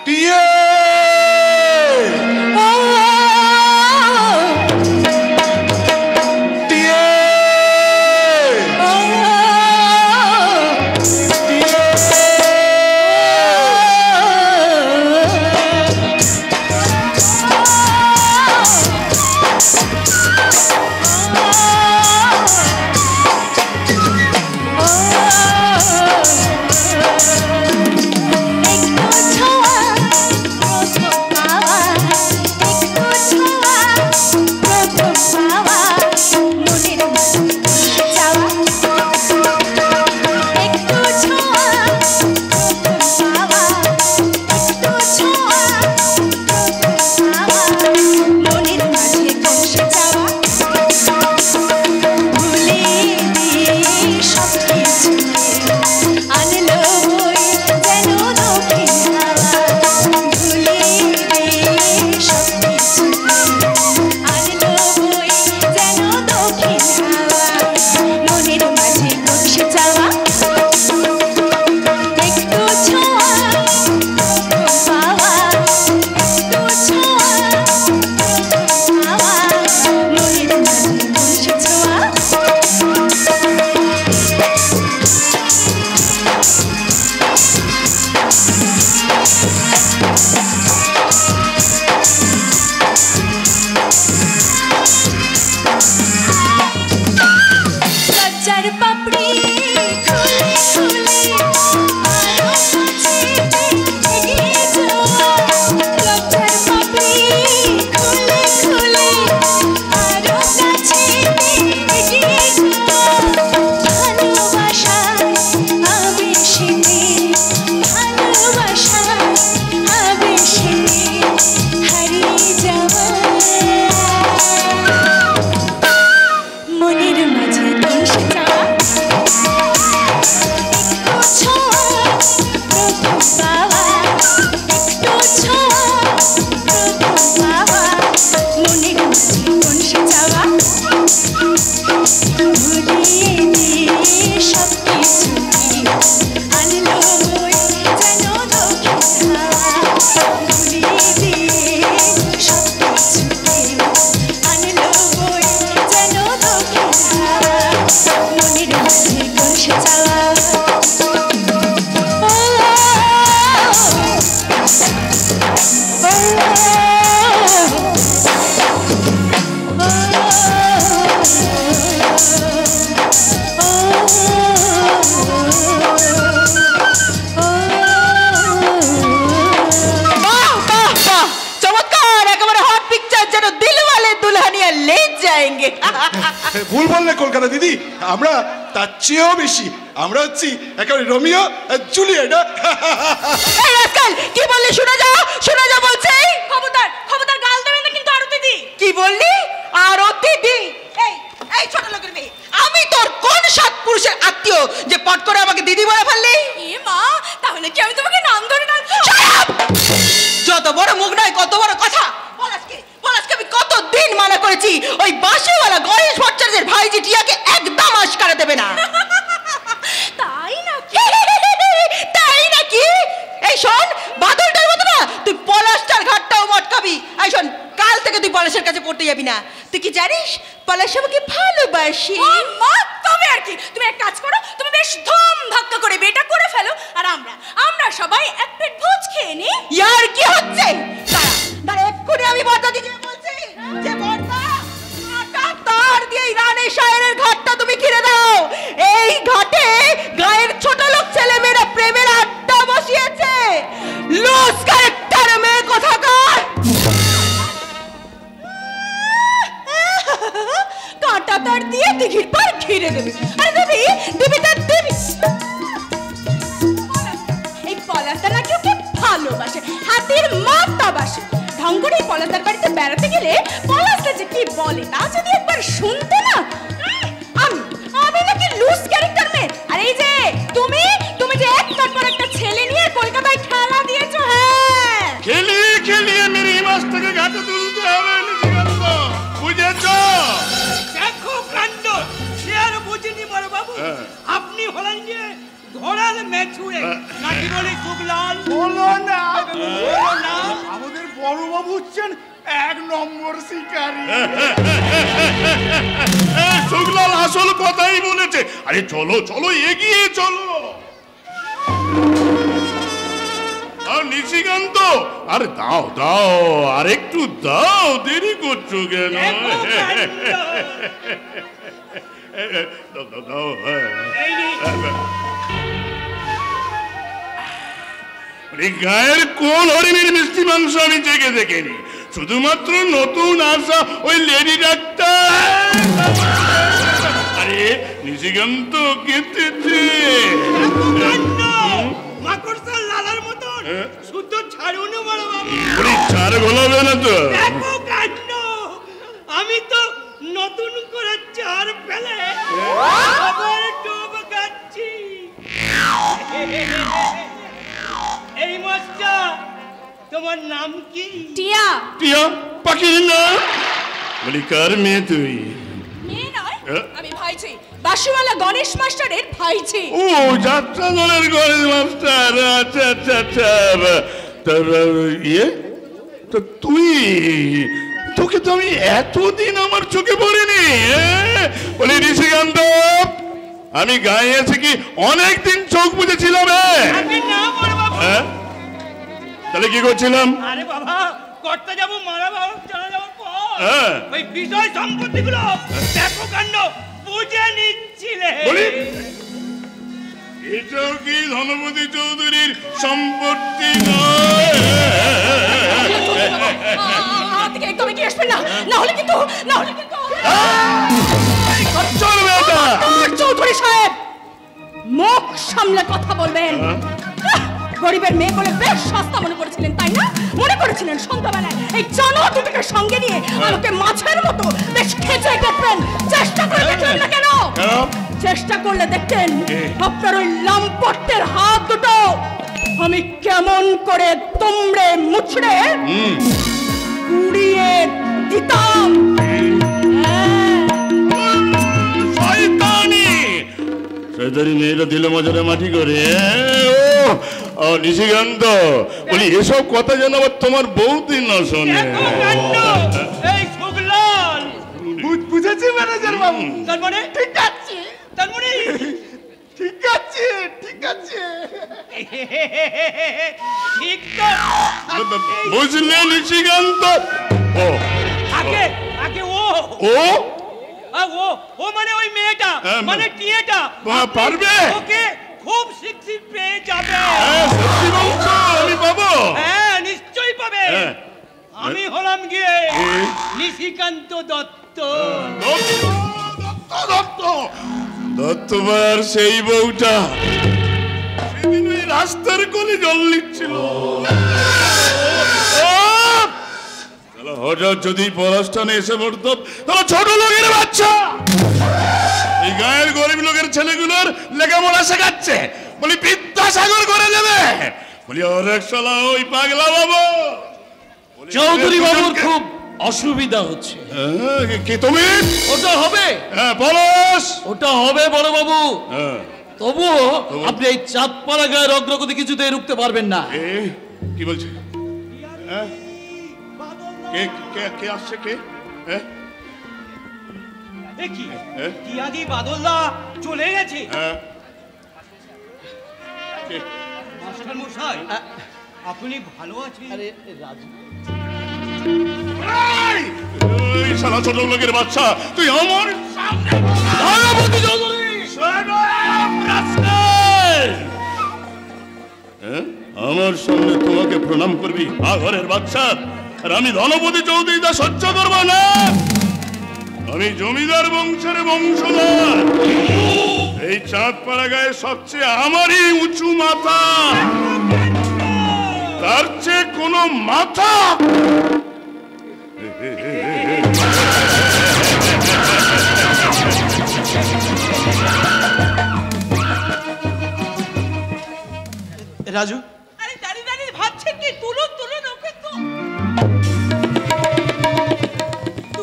টিয়ে ভুল বললে কলকাতা দিদি, আমরা তার চেয়েও বেশি, আমরা হচ্ছি একেবারে রোমিও আর জুলিয়েট। কি বললি? শোনা যা বলছে। খবরদার খবরদার, গাল দেবে না কিন্তু। আরতি দি কি বললি? আরতি দি এই ছোট লোকের মেয়ে, আমি তোর কোন সাত পুরুষের আত্মীয় যে পট করে আমাকে দিদি বলে ফেললি? এ মা, তাহলে কি আমি তোমাকে নাম ধরে ডাকবো? যত বড় মুখ নয় কত বড় কথা। পলাশকে আমি কতদিন মানা করেছি ওই বাঁশিওয়ালা গণেশ ভট্টাচার্যের ভাইজি টিয়াকে একদম আশকারা দেবে না। তাই নাকি? এই শোন, বাদলটার মতো না তুই পলাশটার ঘাটটাও মটকাবি। এই শোন, কাল থেকে তুই পলাশের কাছে পড়তে যাবি না। তুই কি জানিস পলাশ আমাকে ভালোবাসি? তবে আর কি, তুমি এক কাজ করো, তুমি বেশ ধুম ধাক্কা করে বিয়েটা করে ফেলো, আর আমরা সবাই এক পেট ভোজ খেয়ে নি। ইয়ার কি হচ্ছে? দাঁড়া এক্ষুনি আমি বর্দা দিদি বলছি যে বর্দা তার দিয়ে রানী শায়ের ঘাটটা তুমি ঘিরে দাও। এই ঘাটে গায়ের ছোট লোক ছেলে মেয়েরা প্রেমের আড্ডা বসিয়েছে। লুজ ক্যারেক্টার মেয়ে কোথাকার। কাঁটা তার দিয়ে দিঘির পার ঘিরে দেবে। আরে দেবী দেবী তার দেবী, এই পলাশটা নাকি ওকে ভালোবাসে, হাতির মাথা বাসে। ঢং করে পলাশদার বাড়িতে বেড়াতে গেলে পলাশটা যে কি বলে তা যদি একবার শুনতে না। আমি নাকি লুজ ক্যারেক্টার মেয়ে? আর এই যে তুমি যে একটার পর একটা ছেলে নিয়ে কলকাতায় খেলা দিয়েছো। হ্যাঁ, খেলিয়ে মেরে হিমাস থেকে ঘাটে তুলতে হবে, বুঝেছো? দেখো কাণ্ড, সে আর বুঝিনি বড় বাবু। আপনি হলেন যে ঘোড়ার মেছুয়ে, নাকি বলি শুকলাল? বলো না হচ্ছেন 1 নম্বর শিকারী। শুক্লাল আসল কথাই বলেছে। আরে চলো চলো এগিয়ে চলো। আর নিশিকান্ত, আর দাও দাও, আর একটু দাও, দেরি করছো কেন? দেখো কাণ্ড। দাও দাও দাও। এই নে। গায়ের কোন হরিণের মিষ্টি মাংস আমি চেখে দেখিনি, শুধুমাত্র নতুন আসা ওই লেডি ডাক্তার। আরে নিশিকান্ত কেটেছে। দেখো কাণ্ড। মাকড়সার লালার মতন শুদ্ধ ছাড়ুন বড় বাবু। ওরে চার গোলাবে না তো। দেখো কাণ্ড। আমি তো নতুন করে চার ফেলে আবার ডুব খাচ্ছি। এই মাছটা তোমার নাম কি? টিয়া। টিয়া পাখির না? বলি কার মেয়ে তুই? মেয়ে নয়, হ্যাঁ? আমি ভাইঝি, বাসুওয়ালা গণেশ মাস্টারের ভাইঝি। ও যাত্রা দলের গণেশ মাস্টার। আচ্ছা আচ্ছা আচ্ছা। তার ইয়ে তো তুই, তোকে তো আমি এতদিন আমার চোখে পড়িনি। বলি নিশিকান্ত, আমি গায়ে এসে কি অনেকদিন চোখ বুঝেছিলাম? আগে না বড় বাবু। তাহলে কি করছিলাম? আরে বাবা, করতে যাবো মারা বাবু চলে যাওয়ার পর হ্যাঁ। ওই বিষয় সম্পত্তিগুলো দেখো কাণ্ড বুঝে নিচ্ছিলে। বলি এটাও কি ধনপতি চৌধুরীর সম্পত্তি নয়? আপনি একদম এগিয়ে আসবেন না, না হলে কিন্তু চলবে এটা। চৌধুরী সাহেব, মুখ সামলে কথা বলবেন। গরিবের মেয়ে বলে বেশ সস্তা মনে করেছিলেন, তাই না? মনে করেছিলেন সন্ধ্যাবেলায় এই জানোয়ার দুটোকে সঙ্গে নিয়ে আমাকে মাছের মতো বেশ খেচে দেখবেন। চেষ্টা করে দেখলেন না কেন? চেষ্টা করলে দেখতেন আপনার ওই লম্পটের হাত দুটো আমি কেমন করে তোমরে মুছড়ে উড়িয়ে দিতাম। শয়তানি শয়তানি মেয়েটা দিল মজারে মাটি করে। ও নিশিকান্ত, বলি এসব কথা যেন আবার তোমার বউদিন না শোনে। দেখো কাণ্ড। এই শুক্লাল। বুঝেছি ম্যানেজার বাবু। তার মানে ঠিক আছে, তার মানে ঠিক আছে, ঠিক আছে। ঠিক তো। বুঝলে নিশিকান্ত? ও আগে আগে ও ও ও মানে ওই মেয়েটা, মানে টিয়েটা পারবে? ওকে খুব শিগগির পেয়ে যাবে। সত্যি বলছো? আমি পাবো? হ্যাঁ নিশ্চয়ই পাবে। হ্যাঁ। আমি হলাম গিয়ে নিশিকান্ত দত্ত। দত্তবার সেই বউটা সেদিন ওই রাস্তার কোলে জল নিচ্ছিল। হঠাৎ যদি পলাশটানে এসে পড়তো তাহলে ছোট লোকের বাচ্চা এই গায়ের গরিব লোকের ছেলেগুলোর লেখাপড়া শেখাচ্ছে, বলি বিদ্যাসাগর করে দেবে। বলি ওর শালা ওই পাগলা বাবু চৌধুরী বাবুর খুব অসুবিধা হচ্ছে। কি তুমি? ওটা হবে, হ্যাঁ পলাশ। ওটা হবে বড় বাবু। হ্যাঁ তবুও আপনি এই চাঁদপাড়া গায়ের অগ্রগতি কিছুতেই রুখতে পারবেন না। কি বলছে? কে কে কে আসছে? কে? দেখি টিয়াদি বাদলদা চলে গেছে। মাস্টার মশাই আপনি ভালো আছেন? এই শালা ছোট লোকের বাচ্চা, তুই আমার সামনে আমার সামনে তোমাকে প্রণাম করবি ঘরের বাচ্চা? আর আমি ধনপতি চৌধুরী তা সহ্য করব না। আমি জমিদার বংশের বংশধর। এই চাঁদপাড়া গায়ে সবচেয়ে আমারই উঁচু মাথা, তার চেয়ে কোনো মাথা রাজু, আরে দাঁড়িয়ে দাঁড়িয়ে ভাবছেন কি? তুলুন তুলুন ওকে তো।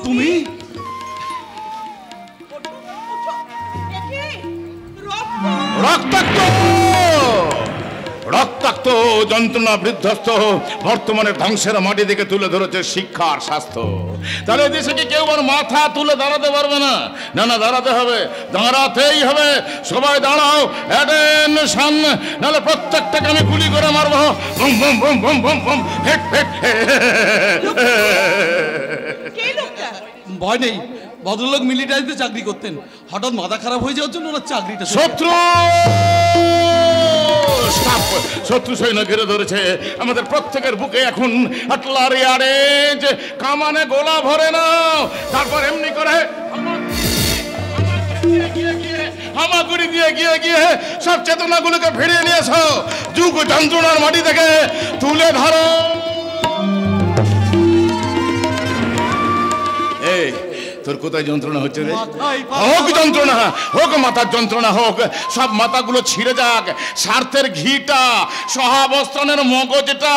তুমি রক্তাক্ত রক্তাক্ত যন্ত্রণা বিধ্বস্ত বর্তমানে ধ্বংসের মাটি থেকে তুলে ধরেছে শিক্ষা আর স্বাস্থ্য। তাহলে দেশে কি কেউ আর মাথা তুলে দাঁড়াতে পারবে না? না না, দাঁড়াতে হবে, দাঁড়াতেই হবে। সবাই দাঁড়াও, অ্যাটেনশন, নাহলে প্রত্যেকটাকে আমি গুলি করে মারবো। Boom boom boom boom boom boom, হেট হেট। কে লোকটা? ভয় নেই, ভদ্রলোক মিলিটারিতে চাকরি করতেন, হঠাৎ মাথা খারাপ হয়ে যাওয়ার জন্য ওনার চাকরিটা শত্রু শত্রু সৈন্য ঘিরে ধরেছে আমাদের প্রত্যেকের বুকে। এখন আটলারি আরে যে কামানে গোলা ভরে নাও, তারপর এমনি করে হামাগুড়ি দিয়ে গিয়ে গিয়ে সব চেতনাগুলোকে ফিরিয়ে নিয়ে এসো। যুগ যন্ত্রণার মাটি থেকে তুলে ধরো। এই তোর কোথায় যন্ত্রণা হচ্ছে রে? হোক যন্ত্রণা, হোক মাথার যন্ত্রণা হোক, সব মাথাগুলো ছিঁড়ে যাক। স্বার্থের ঘিটা, সহাবস্থানের মগজটা,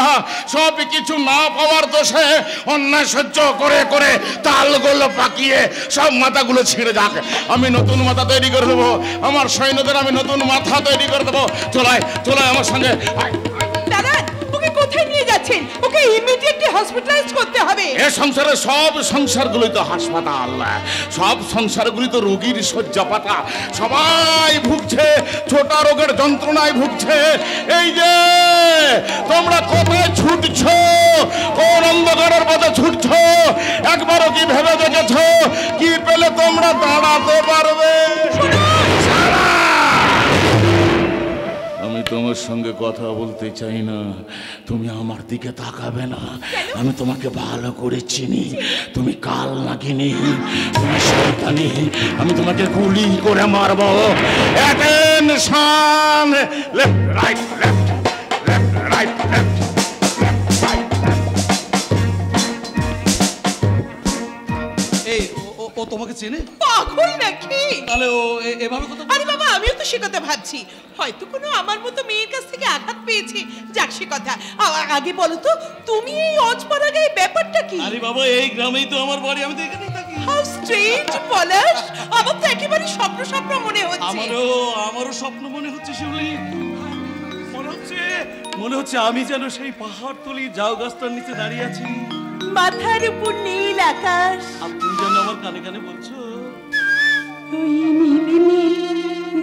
সব কিছু না পাওয়ার দোষে অন্যায় সহ্য করে করে তালগোল পাকিয়ে সব মাথাগুলো ছিঁড়ে যাক। আমি নতুন মাথা তৈরি করে দেবো, আমার সৈন্যদের আমি নতুন মাথা তৈরি করে দেবো। চলায় চলায় আমার সঙ্গে। দাঁড়ান, ওকে কোথায় নিয়ে যাচ্ছেন? ওকে ইমিডিয়েটলি হসপিটালাইজ করতে হবে। এ সংসারে সব সংসারগুলোই তো হাসপাতাল, সব সংসারগুলি তো রোগীর শয্যাপাতা। সবাই ভুগছে, ছোট রোগের যন্ত্রণায় ভুগছে। এই যে তোমরা কোথায় ছুটছো, কোন অন্ধকারের পথে ছুটছো? একবারও কি ভেবে দেখেছো কি পেলে তোমরা দাঁড়াতে পারবে? আমি তোমার সঙ্গে কথা বলতে চাই না, তুমি আমার দিকে তাকাবে না। আমি তোমাকে ভালো করে চিনি, তুমি কাল নাগিনী, তুমি শয়তানি। আমি তোমাকে গুলি করে মারবো। Attention, left right left left right left. এই ও তোমাকে চেনে? পাগল নাকি? তাহলে ও এভাবে কথা আরে বাবা, আমিও তো সে কথা ভাবছি। হয়তো কোনো আমার মতো মেয়ের কাছ থেকে আঘাত পেয়েছে। যাক সে কথা, আগে বলো তো, তুমি এই অজপাড়া গায়ে ব্যাপারটা কি? আরে বাবা, এই গ্রামেই তো আমার বাড়ি, আমি তো এখানেই থাকি। হাউ স্ট্রেঞ্জ পলাশ, আমার তো একেবারে স্বপ্ন স্বপ্ন মনে হচ্ছে। আমারও স্বপ্ন মনে হচ্ছে শিউলি। মনে হচ্ছে আমি যেন সেই পাহাড়তলি ঝাউ গাছটার নিচে দাঁড়িয়ে আছি, মাথার উপর নীল আকাশ, আর তুমি যেন আমার কানে কানে বলছো ওই নীল নীল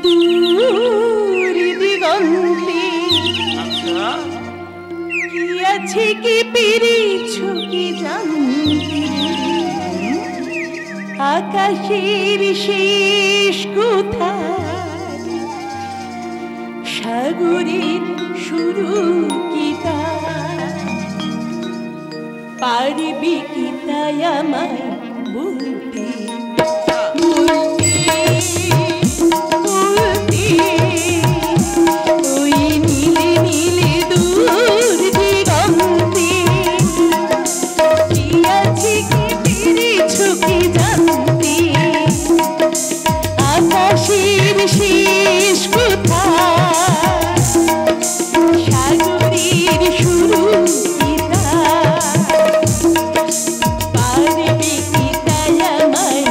দূর দিগন্তে আচ্ছা কি আছে কি পেরেছো কি জানতে, আকাশের শেষ কোথায়, সাগরের শুরু কি তাই, পারবি কি তাই আমায় বলতে বলতে বলতে, ওই নীলে নীলে দূর দিগন্তে কি আছে কি পেরেছো কি জানতে, আকাশের শেষ কোথায়, সাগরের শুরু কি তাই, পারবি কি তাই আমায়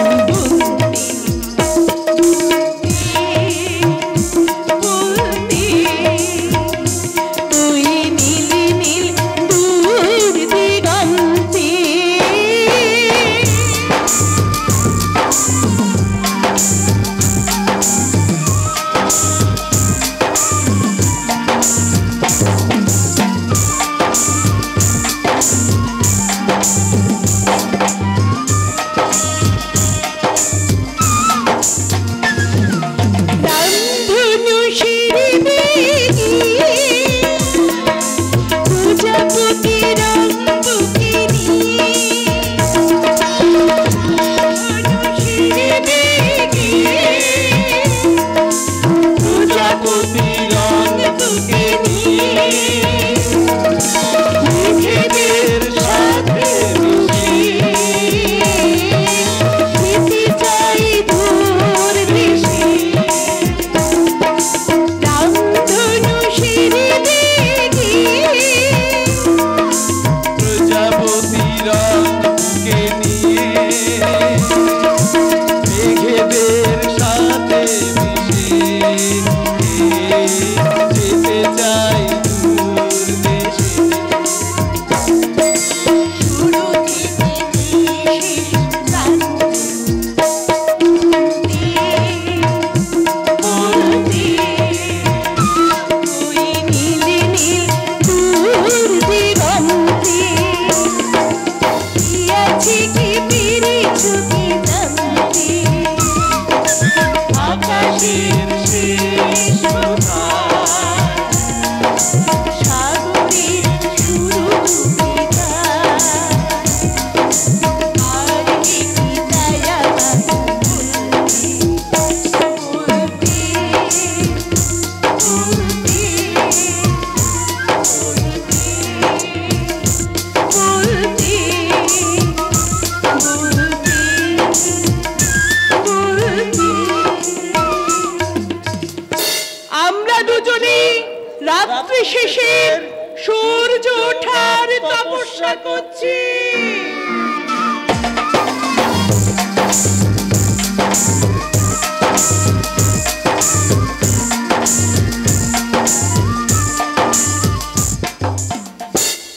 তপস্যা করছি।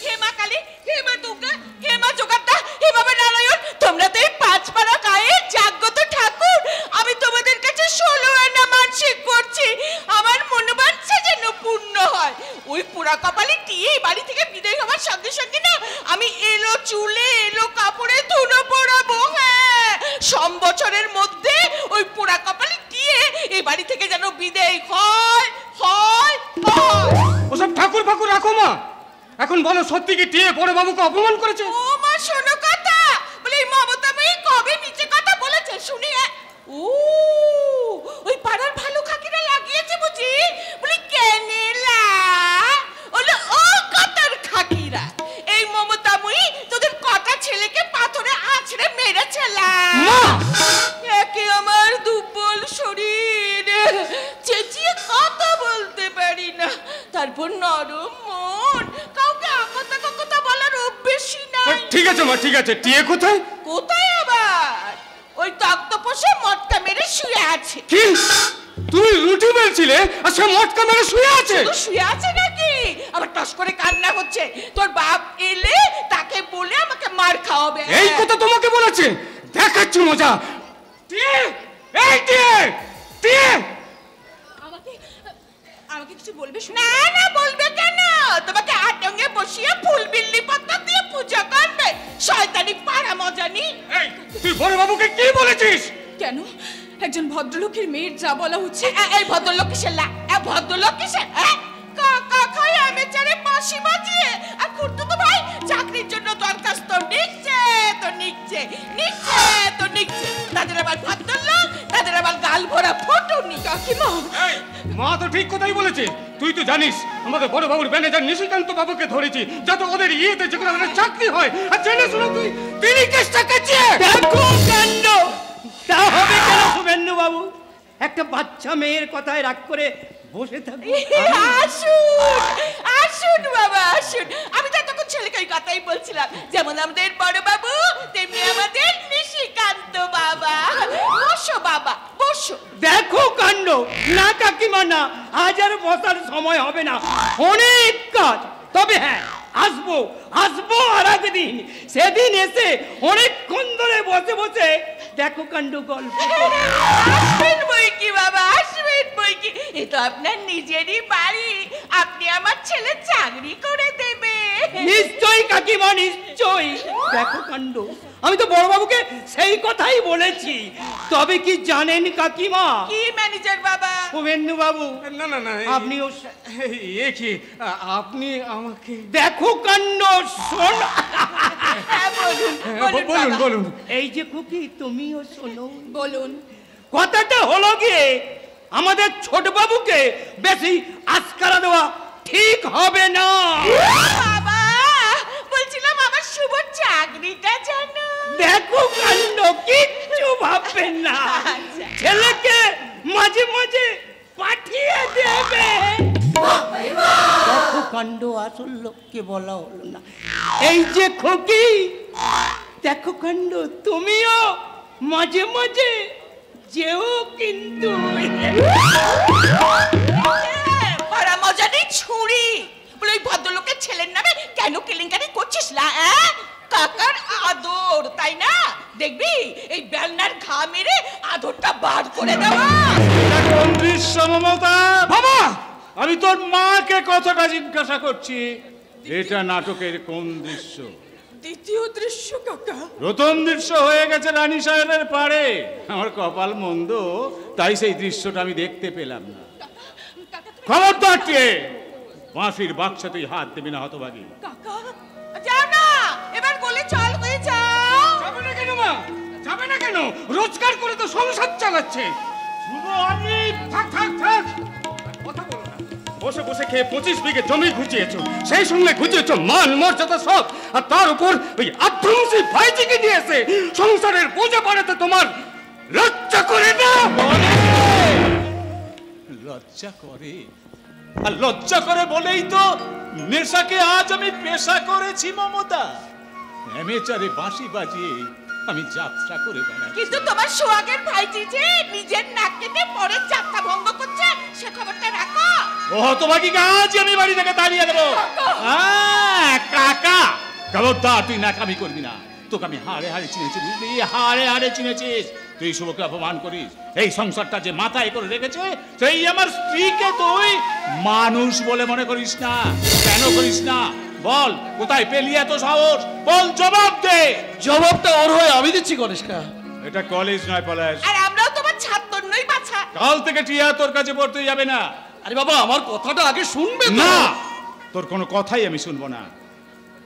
হে মা কালী, হে মা দুর্গা, হে মা জগদ্দা, হে বাবা নারায়ণ, তোমরা তো এই পাঁচপাড়া গায়ের জাগ্রত ঠাকুর। আমি তোমাদের কাছে 16 আনা মানসিক করছি, আমার মনোবাঞ্ছা যেন পূর্ণ হয়। ওই পোড়া কপালে টিয়ে বাড়ি থেকে বিদায় হওয়ার সঙ্গে সঙ্গে না আমি এলো চুলে এলো কাপড়ে ধুনো পড়াবো। হ্যাঁ, সম্বৎসরের মধ্যে ওই পোড়া কপালে টিয়ে এই বাড়ি থেকে যেন বিদায় হয় হয় হয়। ওসব ঠাকুর ফাকুর রাখো মা। এখন বলো, সত্যি কি টিয়ে বড় বাবুকে অপমান করেছে? ও মা শোনো কথা, বলে এই মমতাময়ী কবে নিচে কথা বলেছে শুনি। ও ওই পাড়ার ভালো খাকিরা লাগিয়েছে বুঝি, বলে কেনেলা বলে ও কাতার খাকিরা। এই মমতাময়ী তোদের কটা ছেলেকে পাথরে আছড়ে মেরেছেলা। একে আমার দুর্বল শরীর, চেঁচিয়ে কথা বলতে পারি না, তারপর নরম মন, কাউকে আকতা ককতা বলার অভ্যেসই নাই। ঠিক আছে মা, ঠিক আছে। টিয়ে কোথায়? কোথায় আবার? ওই তক্তপোষে মটকা মেরে শুয়ে আছে। কি তুমি রুটি বেলছিলে আর সে মটকা মেরে শুয়ে আছে? তো শুয়ে আছে নাকি? আবার টস করে কান্না হচ্ছে। তোর বাপ এলে তাকে বলে আমাকে মার খাওয়াবে। এই কথা তোমাকে বলেছে? দেখাচ্ছি মজা। টিয়ে, এই টিয়ে, টিয়ে। আমাকে আমাকে কিছু বলবে? না না, বলবে কেন? তোমাকে আটঙ্গে বসিয়ে ফুল বিল্লি পাতা দিয়ে পূজা করবে। শয়তানি পাড়া মজানি। এই তুই বড় বাবুকে কি বলেছিস? কেন? একজন ভদ্রলোকের মেয়ের যা বলা হচ্ছে। এই ভদ্রলোক কিসের? ভদ্রলোক কিসের? কাকা খায় আমেচারে বাঁশি বাজিয়ে, আর খুড়তুতো ভাই চাকরির জন্য দরখাস্ত নিচ্ছে তো নিচ্ছে, নিচ্ছে তো নিচ্ছে। তাদের আবার ভদ্রলোক, তাদের আবার গাল ভরা ফটুনি। কাকিমা, মা তো ঠিক কথাই বলেছে। তুই তো জানিস আমাদের বড় বাবুর ম্যানেজার নিশিকান্ত বাবুকে ধরেছি, যাতে ওদের ইয়েতে যে কোনো একটা চাকরি হয়। আর জেনে শুনে তুই তিনি চেষ্টা করছিস। দেখো কাণ্ড! তা হবে কেন শুভেন্দু বাবু? একটা বাচ্চা মেয়ের কথায় রাগ করে বসে থাকবো? আসুন আসুন বাবা আসুন। আমি তো তখন ছেলেকে ওই কথাই বলছিলাম, যেমন আমাদের বড় বাবু তেমনি আমাদের নিশিকান্ত বাবা। বসো বাবা বসো। দেখো কাণ্ড! না কাকিমা না, আজ আর বসার সময় হবে না, অনেক কাজ। তবে হ্যাঁ, আসবো আসবো আর একদিন। সেদিন এসে অনেকক্ষণ ধরে বসে বসে দেখো কাণ্ড গল্প। আসবেন বই কি বাবা, আসবেন বই কি। এ তো আপনার নিজেরই বাড়ি, আপনি আমার ছেলে চাকরি করে দেবে। নিশ্চয়ই কাকিমা, নিশ্চয়ই। দেখো কাণ্ড, আমি তো বড়বাবুকে সেই কথাই বলেছি। তবে কি জানেন কাকিমা? কি ম্যানেজার বাবা? শুভেন্দু বাবু, না না না, আপনিও এ কি আপনি আমাকে? দেখো কাণ্ড, শোন। হ্যাঁ বলুন বলুন বলুন বাবা। বলুন। এই যে খুকি, তুমিও শোনো। বলুন। কথাটা হলো গিয়ে, আমাদের ছোট বাবুকে বেশি আস্কারা দেওয়া ঠিক হবে না। বাবা বলছিলাম আমার শুভ চাকরিটা জানো। দেখো কাণ্ড, কিচ্ছু ভাববেন না, আচ্ছা। ছেলেকে মাঝে মাঝে পাঠিয়ে দেবে। দেখো কাণ্ড, আসল লোককে বলা হলো না। এই যে খুকি, দেখো কাণ্ড, তুমিও মাঝে মাঝে যেও কিন্তু। বড় মজা নেই ছুরি। বলে ওই ভদ্রলোকের ছেলের নামে কেন কেলেঙ্কারি করছিস না? কাকার আদর, তাই না? দেখবি এই বেলনার ঘা মেরে আদরটা বার করে দেওয়া। কোন দৃশ্য মমতা? বাবা, আমি তোর মাকে কথাটা জিজ্ঞাসা করছি, এটা নাটকের কোন দৃশ্য? দ্বিতীয় দৃশ্য কাকা। প্রথম দৃশ্য হয়ে গেছে রানী সাহেবের পাড়ে। আমার কপাল মন্দ, তাই সেই দৃশ্যটা আমি দেখতে পেলাম না। খবরদার কে বাঁশির বাক্সে তুই হাত দেবি না, হতভাগী। কাকা যাও না, এবার বলে চল হয়ে যাও। যাবে না কেন মা? যাবে না কেন? রোজগার করে তো সংসার চালাচ্ছে। শুভ আমি থাক থাক থাক, কথা বলো না। বসে বসে খেয়ে 25 বিঘে জমি ঘুচিয়েছো, সেই সঙ্গে ঘুচিয়েছো মান মর্যাদা সব, আর তার উপর ওই আধ্বংসী ভাইজিকে নিয়েছে সংসারের বোঝা বাড়াতে। তোমার লজ্জা করে না? লজ্জা করে? আর লজ্জা করে বলেই তো নেশাকে আজ আমি পেশা করেছি মমতা। নেমেচারে বাঁশি বাজিয়ে আমি যাত্রা করে বেড়াচ্ছি। কিন্তু তোমার সোহাগের ভাইজি যে নিজের নাক কেটে পরের যাত্রা ভঙ্গ করছে, সে খবরটা রাখো। ও তোমাকে আজ আমি বাড়ি থেকে তাড়িয়ে দেবো। কাকা খবরদার, তুই নাকামি করবি না। তোকে আমি হাড়ে হাড়ে চিনেছি, বুঝলি? হাড়ে হাড়ে চিনেছিস। তুই শুভকে অপমান করিস। এই সংসারটা যে মাথায় করে রেখেছে, সেই আমার স্ত্রীকে তুই মানুষ বলে মনে করিস না। কেন করিস না বল? কোথায় পেলি এত সাহস? বল, জবাব দে। জবাবটা ওর হয়ে আমি দিচ্ছি গণেশকা। এটা কলেজ নয় পলাশ। আর আমরাও তোমার ছাত্র নই বাছা। কাল থেকে টিয়া তোর কাছে পড়তে যাবে না। আরে বাবা, আমার কথাটা আগে শুনবে তো। না, তোর কোনো কথাই আমি শুনবো না।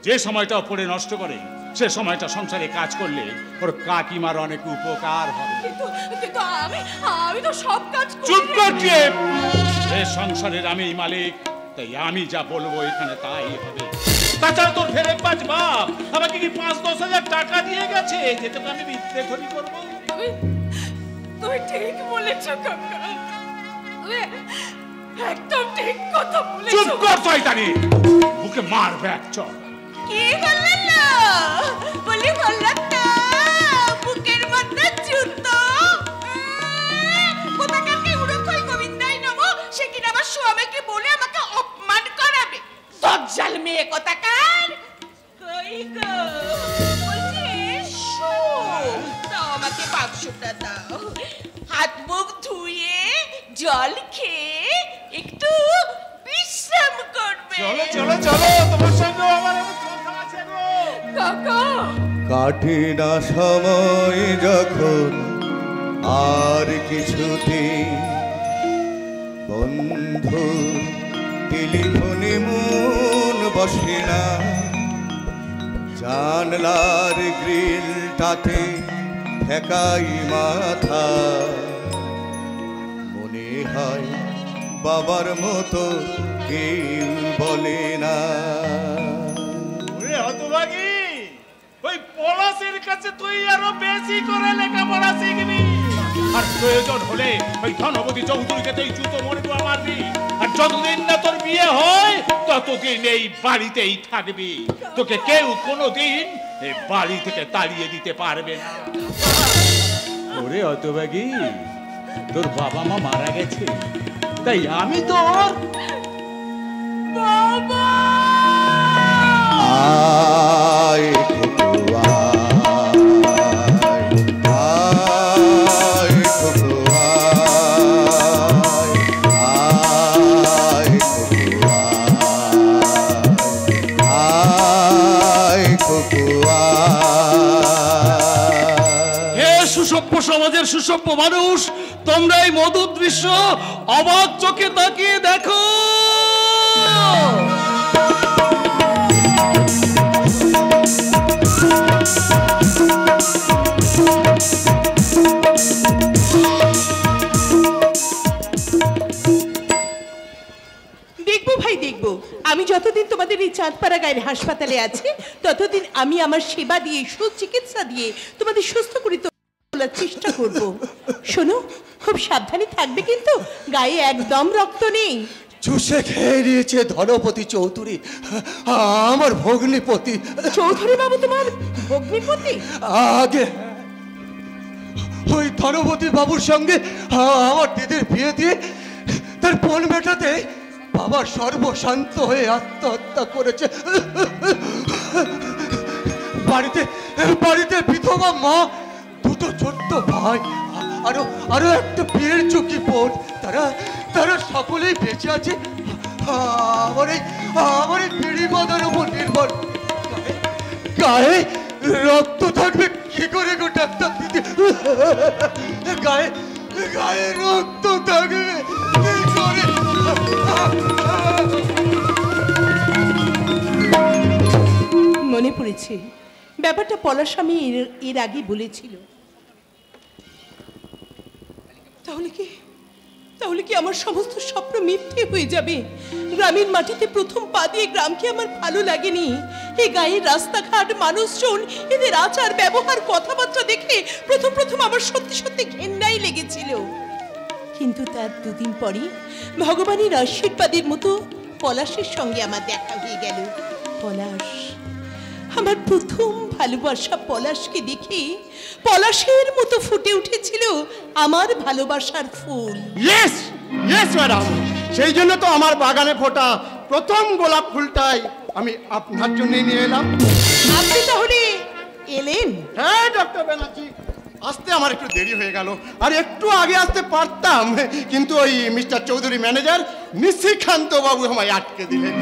যে সময়টা পড়ে নষ্ট করে, সে সময়টা সংসারে কাজ করলে ওর কাকিমার অনেক উপকার হবে। কিন্তু আমি তো সব কাজ করি। চুপ কর টিয়ে। এ সংসারের আমি মালিক, তাই আমি যা বলবো এখানে তাই হবে। তাছাড়া তোর ফেরে পাঁচ বাপ আমাকে কি 5-10 হাজার টাকা দিয়ে গেছে যে তোকে আমি বিদ্যে ধরি করবো? তুই ঠিক বলেছো কাকা, তুই একদম ঠিক কথা বলেছো। চুপ কর শয়তানি, মুখে মারবে এক চড়। কি বললেন না? বললাম না, বুকের মধ্যে জুতো। কোথাকারকে উড়োখই গোবিন্দাই নমো, সে কিনা আমার স্বামীকে বলে আমাকে অপমান করাবে। দজ্জাল মেয়ে কোথাকার। কই গো, বলছি এসো। দাও আমাকে বাক্সটা দাও। হাত মুখ ধুয়ে জল খেয়ে একটু বিশ্রাম করবে। চলো চলো চলো, তোমার সঙ্গে আমার কথা আছে গো। কাকা, কাটে না সময় যখন আর কিছুতে, বন্ধু টেলিফোনে মন বসে না, জানলার গ্রিলটাতে ঠেকাই মাথা, মনে হয় বাবার মতো কেউ বলে না। ওরে হতভাগী, ওই পলাশের কাছে তুই আরো বেশি করে লেখাপড়া শিখবি। আর প্রয়োজন হলে ওই ধনপতি চৌধুরীকে তুই জুতো মরে তো মারবি। আর যতদিন না তোর বিয়ে হয় ততদিন এই বাড়িতেই থাকবি। তোকে কেউ কোনোদিন এই বাড়ি থেকে তাড়িয়ে দিতে পারবে না। ওরে হতভাগী, তোর বাবা মা মারা গেছে, তাই আমি তোর বাবা। আয় খোকো আয়, আয় খোকো আয়, আয় খোকো আয়, আয় খোকো আয়। হে সুসভ্য সমাজের সুসভ্য মানুষ, তোমরা এই মধুর দৃশ্য অবাক চোখে তাকিয়ে দেখো। দেখবো ভাই দেখবো, আমি যতদিন তোমাদের এই চাঁদপাড়া গায়ের হাসপাতালে আছি ততদিন আমি আমার সেবা দিয়ে সুচিকিৎসা দিয়ে তোমাদের সুস্থ করে তোলার চেষ্টা করব। শোনো, খুব সাবধানে থাকবে কিন্তু, গায়ে একদম রক্ত নেই। চুষে খেয়ে নিয়েছে ধনপতি চৌধুরী, আমার ভগ্নিপতি। চৌধুরী বাবু তোমার ভগ্নিপতি? আগে ওই ধনপতি বাবুর সঙ্গে আমার দিদির বিয়ে দিয়ে তার পণ মেটাতে বাবা সর্বশান্ত হয়ে আত্মহত্যা করেছে। বাড়িতে বাড়িতে বিধবা মা, দুটো ছোট্ট ভাই, আরো একটা বিয়ের চুকি বোন, তারা সকলেই বেঁচে আছে আমার এই বিড়ি বাঁধার উপর নির্ভর। গায়ে রক্ত থাকবে কি করে গো ডাক্তার দিদি? গায়ে রক্ত থাকবে কি করে? মনে পড়েছে ব্যাপারটা পলাশ আমি এর আগে বলেছিল। তাহলে কি আমার সমস্ত স্বপ্ন মিথ্যে হয়ে যাবে? গ্রামের মাটিতে প্রথম পা দিয়ে গ্রামকে আমার ভালো লাগেনি। এই গায়ের রাস্তাঘাট, মানুষজন, এদের আচার ব্যবহার, কথাবার্তা দেখে প্রথম আমার সত্যি সত্যি ঘেন্নাই লেগেছিল। কিন্তু তার দুদিন পরে ভগবানের আশীর্বাদের মতো পলাশের সঙ্গে আমার দেখা হয়ে গেল। পলাশ, আমার প্রথম ভালোবাসা পলাশকে দেখে পলাশের মতো ফুটে উঠেছিল আমার ভালোবাসার ফুল। ইয়েস ইয়েস ম্যাডাম, সেই জন্য তো আমার বাগানে ফোটা প্রথম গোলাপ ফুলটাই আমি আপনার জন্য নিয়ে এলাম। আপনি তাহলে এলেন? হ্যাঁ ডক্টর ব্যানার্জি, আসতে আমার একটু দেরি হয়ে গেল, আর একটু আগে আসতে পারতাম, কিন্তু ওই মিস্টার চৌধুরী ম্যানেজার নিশিকান্ত বাবু আমায় আটকে দিলেন।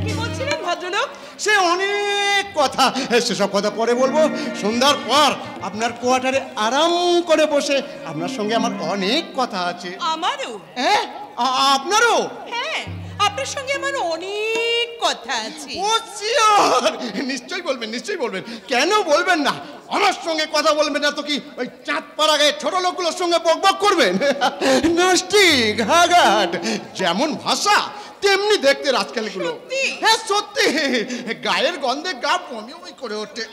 কি বলছিলেন ভদ্রলোক? সে অনেক কথা, সেসব কথা পরে বলবো। সন্ধ্যার পর আপনার কোয়ার্টারে আরাম করে বসে আপনার সঙ্গে আমার অনেক কথা আছে। আমারও? হ্যাঁ, আপনারও? হ্যাঁ, আপনার সঙ্গে আমার অনেক কথা আছে। ও শিওর, নিশ্চয়ই বলবেন, নিশ্চয়ই বলবেন। কেন বলবেন না? আমার সঙ্গে কথা বলবেন না তো কি ওই চাঁদপাড়া গায়ে ছোট লোকগুলোর সঙ্গে বকবক করবেন? নাস্তিক হাগাট, যেমন ভাষা তেমনি দেখতে রাজকালগুলো। হ্যাঁ সত্যি, গায়ের গন্ধে গা বমি বমি করে ওঠে।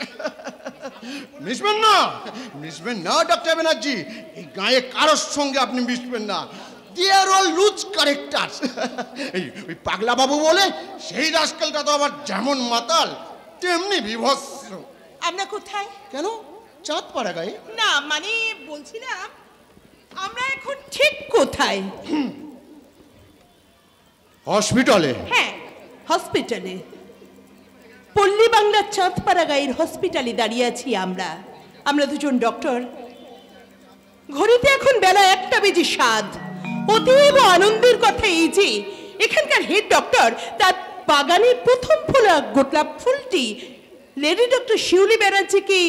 মিশবেন না, মিশবেন না ডক্টর ব্যানার্জি, এই গায়ে কারোর সঙ্গে আপনি মিশবেন না। Dear all loose characters. ওই পাগলা বাবু বলে সেই রাজকালটা তো আবার যেমন মাতাল তেমনি বিভৎস। আমরা কোথায়? কেন চাঁদপাড়া গায়ে? না মানে বলছিলাম আমরা এখন ঠিক কোথায়? হসপিটালে। হ্যাঁ, হসপিটালে। পল্লী বাংলার চাঁদপাড়া গায়ের হসপিটালে দাঁড়িয়ে আছি আমরা। আমরা দুজন ডক্টর। ঘড়িতে এখন বেলা 1:07। অতীব আনন্দের কথা এই যে এখানকার হেড ডক্টর তার বাগানের প্রথম ফোলা গোলাপ ফুলটি লেডি ডক্টর শিউলি ব্যানার্জিকে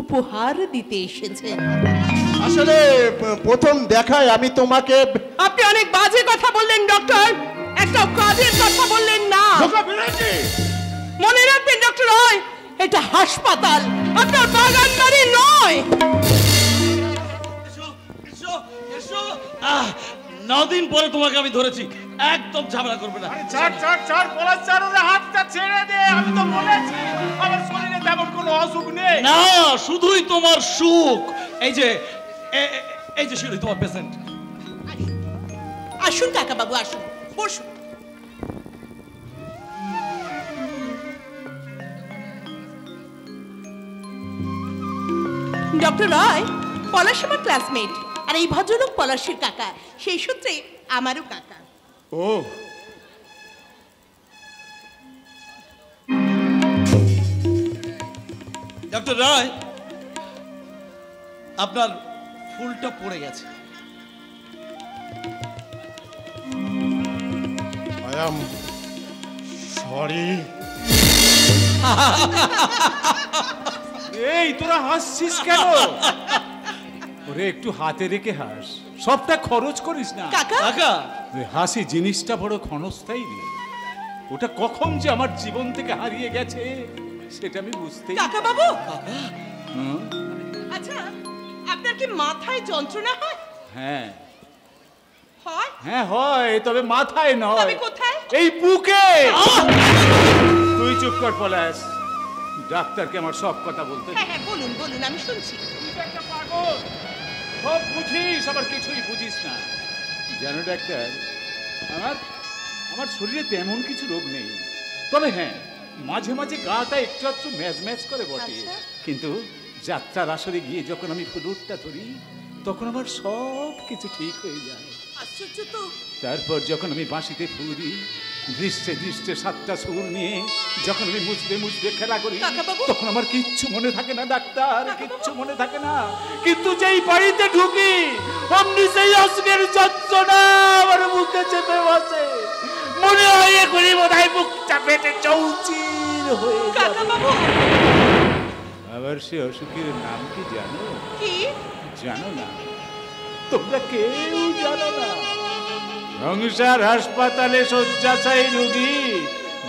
উপহার দিতে এসেছেন। আসলে প্রথম দেখায় আমি তোমাকে। আপনি অনেক বাজে কথা বললেন ডক্টর, একটা কাজের কথা বললেন না। মনে রাখবেন ডক্টর রয়, এটা হাসপাতাল, আপনার বাগান বাড়ি নয়। 9 দিন পরে তোমাকে আমি ধরেছি, একদম ঝামেলা করবে না। ছাড় ছাড় ছাড়, পলাশ ছাড়, ওরে হাতটা ছেড়ে দে। আমি তো বলেছি আমার শরীরে তেমন কোনো অসুখ নেই। না, শুধুই তোমার সুখ। এই যে এই যে শিউলি তোমার পেশেন্ট। আসুন কাকা বাবু, আসুন, বসুন। ডক্টর রয়, পলাশ আমার ক্লাসমেট, আর এই ভদ্রলোক পলাশের কাকা, সেই সূত্রে আমারও কাকা। ও ডক্টর রায়, আপনার ফুলটা পড়ে গেছে। I am sorry. এই তোরা হাসছিস কেন? ওরে একটু হাতে রেখে হাস, সবটা খরচ করিস না। কাকা, কাকা, ওই হাসি জিনিসটা বড় ক্ষণস্থায়ী রে। ওটা কখন যে আমার জীবন থেকে হারিয়ে গেছে সেটা আমি বুঝতেই। কাকা বাবু, হুম? আচ্ছা আপনার কি মাথায় যন্ত্রণা হয়? হ্যাঁ হয়? হ্যাঁ হয়, তবে মাথায় নয়। তবে কোথায়? এই বুকে। তুই চুপ কর পলাশ, ডাক্তারকে আমার সব কথা বলতে। হ্যাঁ হ্যাঁ, বলুন বলুন, আমি শুনছি। তুই তো একটা পাগল, সব বুঝিস আবার কিছুই বুঝিস না। জানো ডাক্তার, আমার আমার শরীরে তেমন কিছু রোগ নেই, তবে হ্যাঁ মাঝে মাঝে গাটা একটু একটু ম্যাজ ম্যাজ করে বটে। আচ্ছা। কিন্তু যাত্রার আসরে গিয়ে যখন আমি ফুলুরটা ধরি তখন আমার সব কিছু ঠিক হয়ে যায়। আশ্চর্য তো। তারপর যখন আমি বাঁশিতে ফুল দিই, দৃষ্টে দৃষ্টে 7টা সুর নিয়ে যখন আমি মুছতে মুছতে খেলা করি, কাকাবাবু। তখন আমার কিচ্ছু মনে থাকে না ডাক্তার, কিচ্ছু মনে থাকে না। কিন্তু যেই বাড়িতে ঢুকি অমনি সেই অসুখের যন্ত্রণা আমার মুখে চেপে বসে। মনে হয় এখনই বোধহয় বুকটা পেটে চৌচির হয়ে যাবে। কাকাবাবু, আবার সে অসুখের নাম কি জানো? কি জানো না? তোমরা কেউ জানো না? সংসার হাসপাতালে শয্যাশায়ী রোগী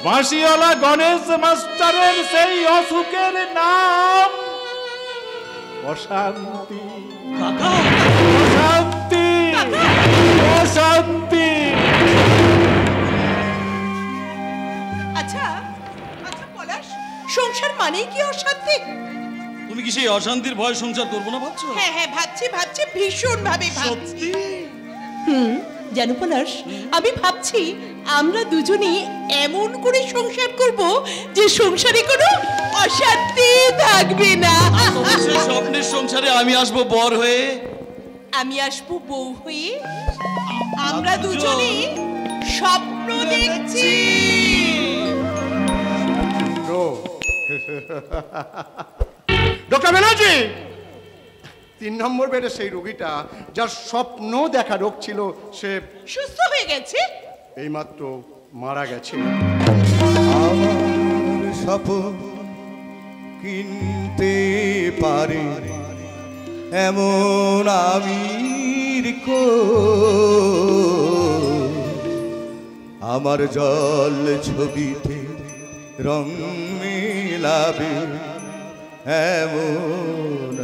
বাঁশিওয়ালা গণেশ মাস্টারের সেই অসুখের নাম অশান্তি। অশান্তি, অশান্তি। আচ্ছা আচ্ছা পলাশ, সংসার মানেই কি অশান্তি? তুমি কি সেই অশান্তির ভয় সংসার করবো না ভাবছো? হ্যাঁ হ্যাঁ, ভাবছি ভাবছি, ভীষণ ভাবে ভাবছি। জানো পলাশ, আমি ভাবছি আমরা দুজনেই এমন করে সংসার করব যে সংসারে কোনো অশান্তি থাকবে না। অবশ্যই স্বপ্নের সংসারে আমি আসবো বর হয়ে, আমি আসবো বউ হয়ে। আমরা দুজনেই স্বপ্ন দেখছি। ডক্টর ব্যানার্জি, 3 নম্বর বেডে সেই রোগীটা যার স্বপ্ন দেখা রোগ ছিল সে সুস্থ হয়ে গেছে। এইমাত্র মারা গেছে। আমার স্বপ্ন কিনতে পারে এমন আমির কো, আমার জল ছবিতে রং মেলাবে এমন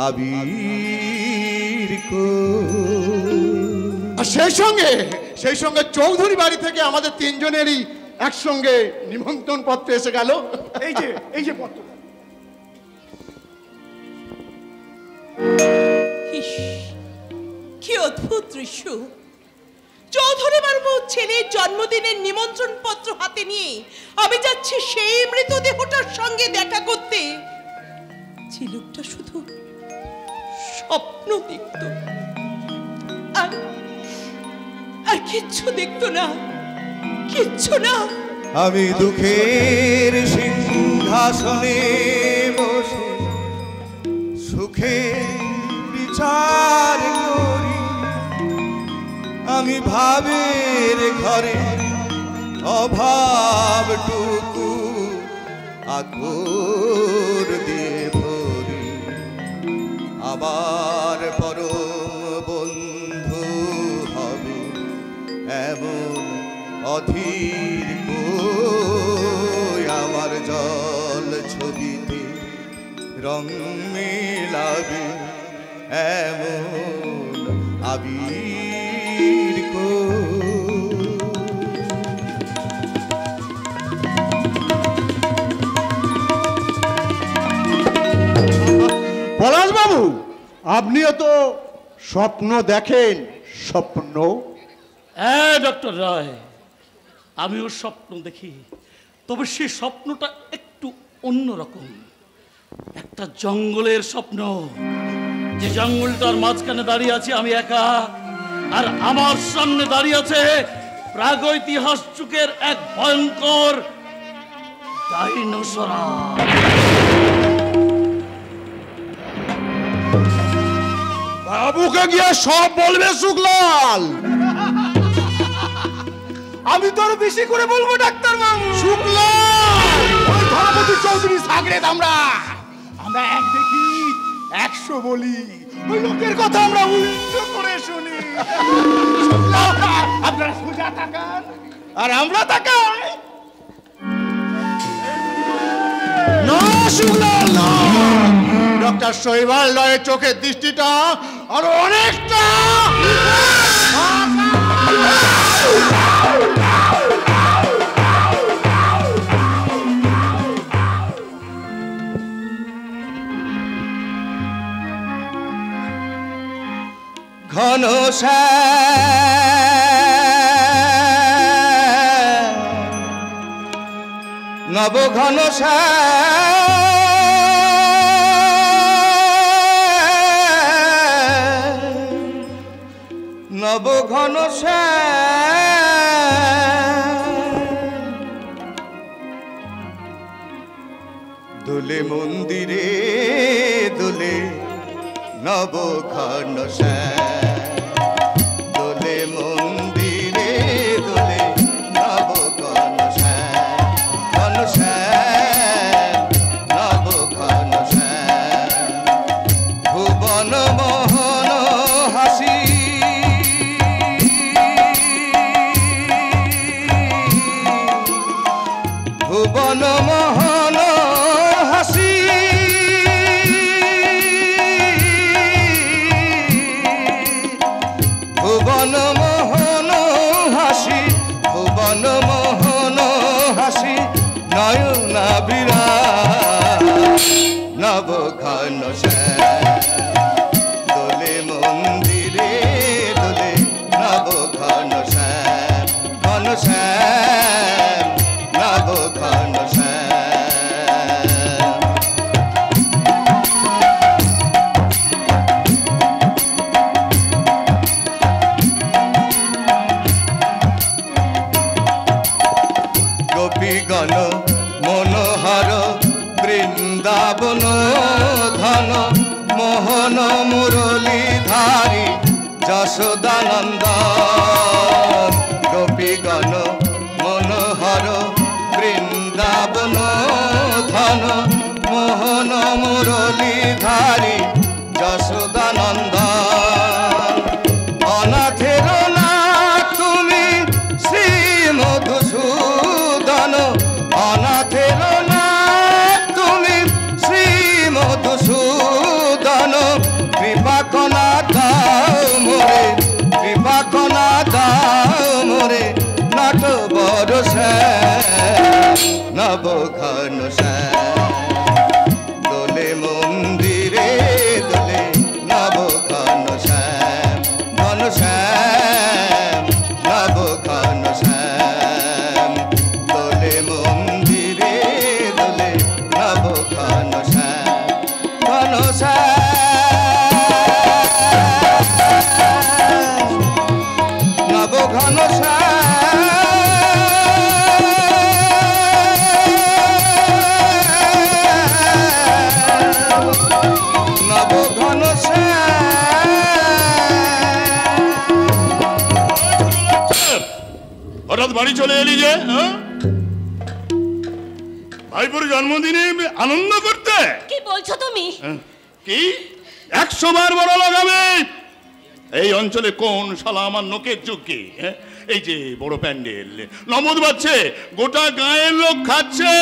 আবির কো। আর সেই সঙ্গে চৌধুরী বাড়ি থেকে আমাদের 3 জনেরই একসঙ্গে নিমন্ত্রণ পত্র এসে গেল। এই যে পত্র। ইস, কি অদ্ভুত দৃশ্য! চৌধুরী বাবু ছেলের জন্মদিনের নিমন্ত্রণ পত্র হাতে নিয়ে আমি যাচ্ছি সেই মৃতদেহটার সঙ্গে দেখা করতে। যে লোকটা শুধু স্বপ্ন দেখত, আর কিচ্ছু দেখতো না, কিচ্ছু না। আমি দুঃখের সিংহাসনে বসে সুখের বিচার করি, আমি ভাবের ঘরে অভাবটুকু আকর দিয়ে ভরি। আমার পরম বন্ধু হবে এমন অধীর কই, আমার জল ছবিতে রং মেলাবে এমন আবির কই। পলাশবাবু, আপনিও তো স্বপ্ন দেখেন। স্বপ্ন? হ্যাঁ ডক্টর রায়, আমিও স্বপ্ন দেখি, তবে সেই স্বপ্নটা একটু অন্যরকম। একটা জঙ্গলের স্বপ্ন, যে জঙ্গলটার মাঝখানে দাঁড়িয়ে আছি আমি একা, আর আমার সামনে দাঁড়িয়ে আছে প্রাগৈতিহাস যুগের এক ভয়ঙ্কর ডাইনোসরা। বাবুকে গিয়ে সব বলবে শুক্লাল। আমি তো আরো বেশি করে বলবো ডাক্তার বাবু। শুক্লাল, ওই ধর্মপতি চৌধুরী সাগরেদ আমরা এক দেখি 100 বলি। ওই লোকের কথা আমরা উল্টো করে শুনি। আপনারা সোজা তাকান আর আমরা তাকাই। না শুক্লাল, না। ডক্টর শৈবাল রায়ের চোখের দৃষ্টিটা আরো অনেকটা ঘন নব ঘন নব ঘন দোলে মন্দিরে দোলে নব ঘন দোলে মন্দিরে দোলে নব ঘন নব ঘন ভুবন মোহন হাসি ভুবন মোহন হাসি ভুবন মোহন হাসি ভুবন মোহন হাসি নয়না বিরাজ নব ঘন দোলে মন্দিরে দোলে নব বৃন্দাবন ধন মোহন মুরলীধারী যশোদানন্দ গোপীগণ মনোহর বৃন্দাবন ধন মোহন মুরলীধারী যশোদানন্দ অনাথের না তুমি শ্রী মধুসূদন অনাথের না তুমি শ্রী মধুসূদন কৃপা কনা দাও মোরে কৃপা কনা দাও মোরে নাট বরসে নব ঘন দোলে মন্দিরে দোলে নব ঘন ঘন নব ঘন দোলে মন্দিরে দোলে নব ঘন ঘন নব ঘন নব ঘন হঠাৎ বাড়ি চলে এলি যে ভাইপোর জন্মদিনে আনন্দ করতে? কি বলছো তুমি? কি 100 বার বড় লাগাবে? এই অঞ্চলে কোন শালা আমার নোকের যোগ্যে? এই যে বড় প্যান্ডেল নমদ বাজছে, গোটা গায়ের লোক খাচ্ছে।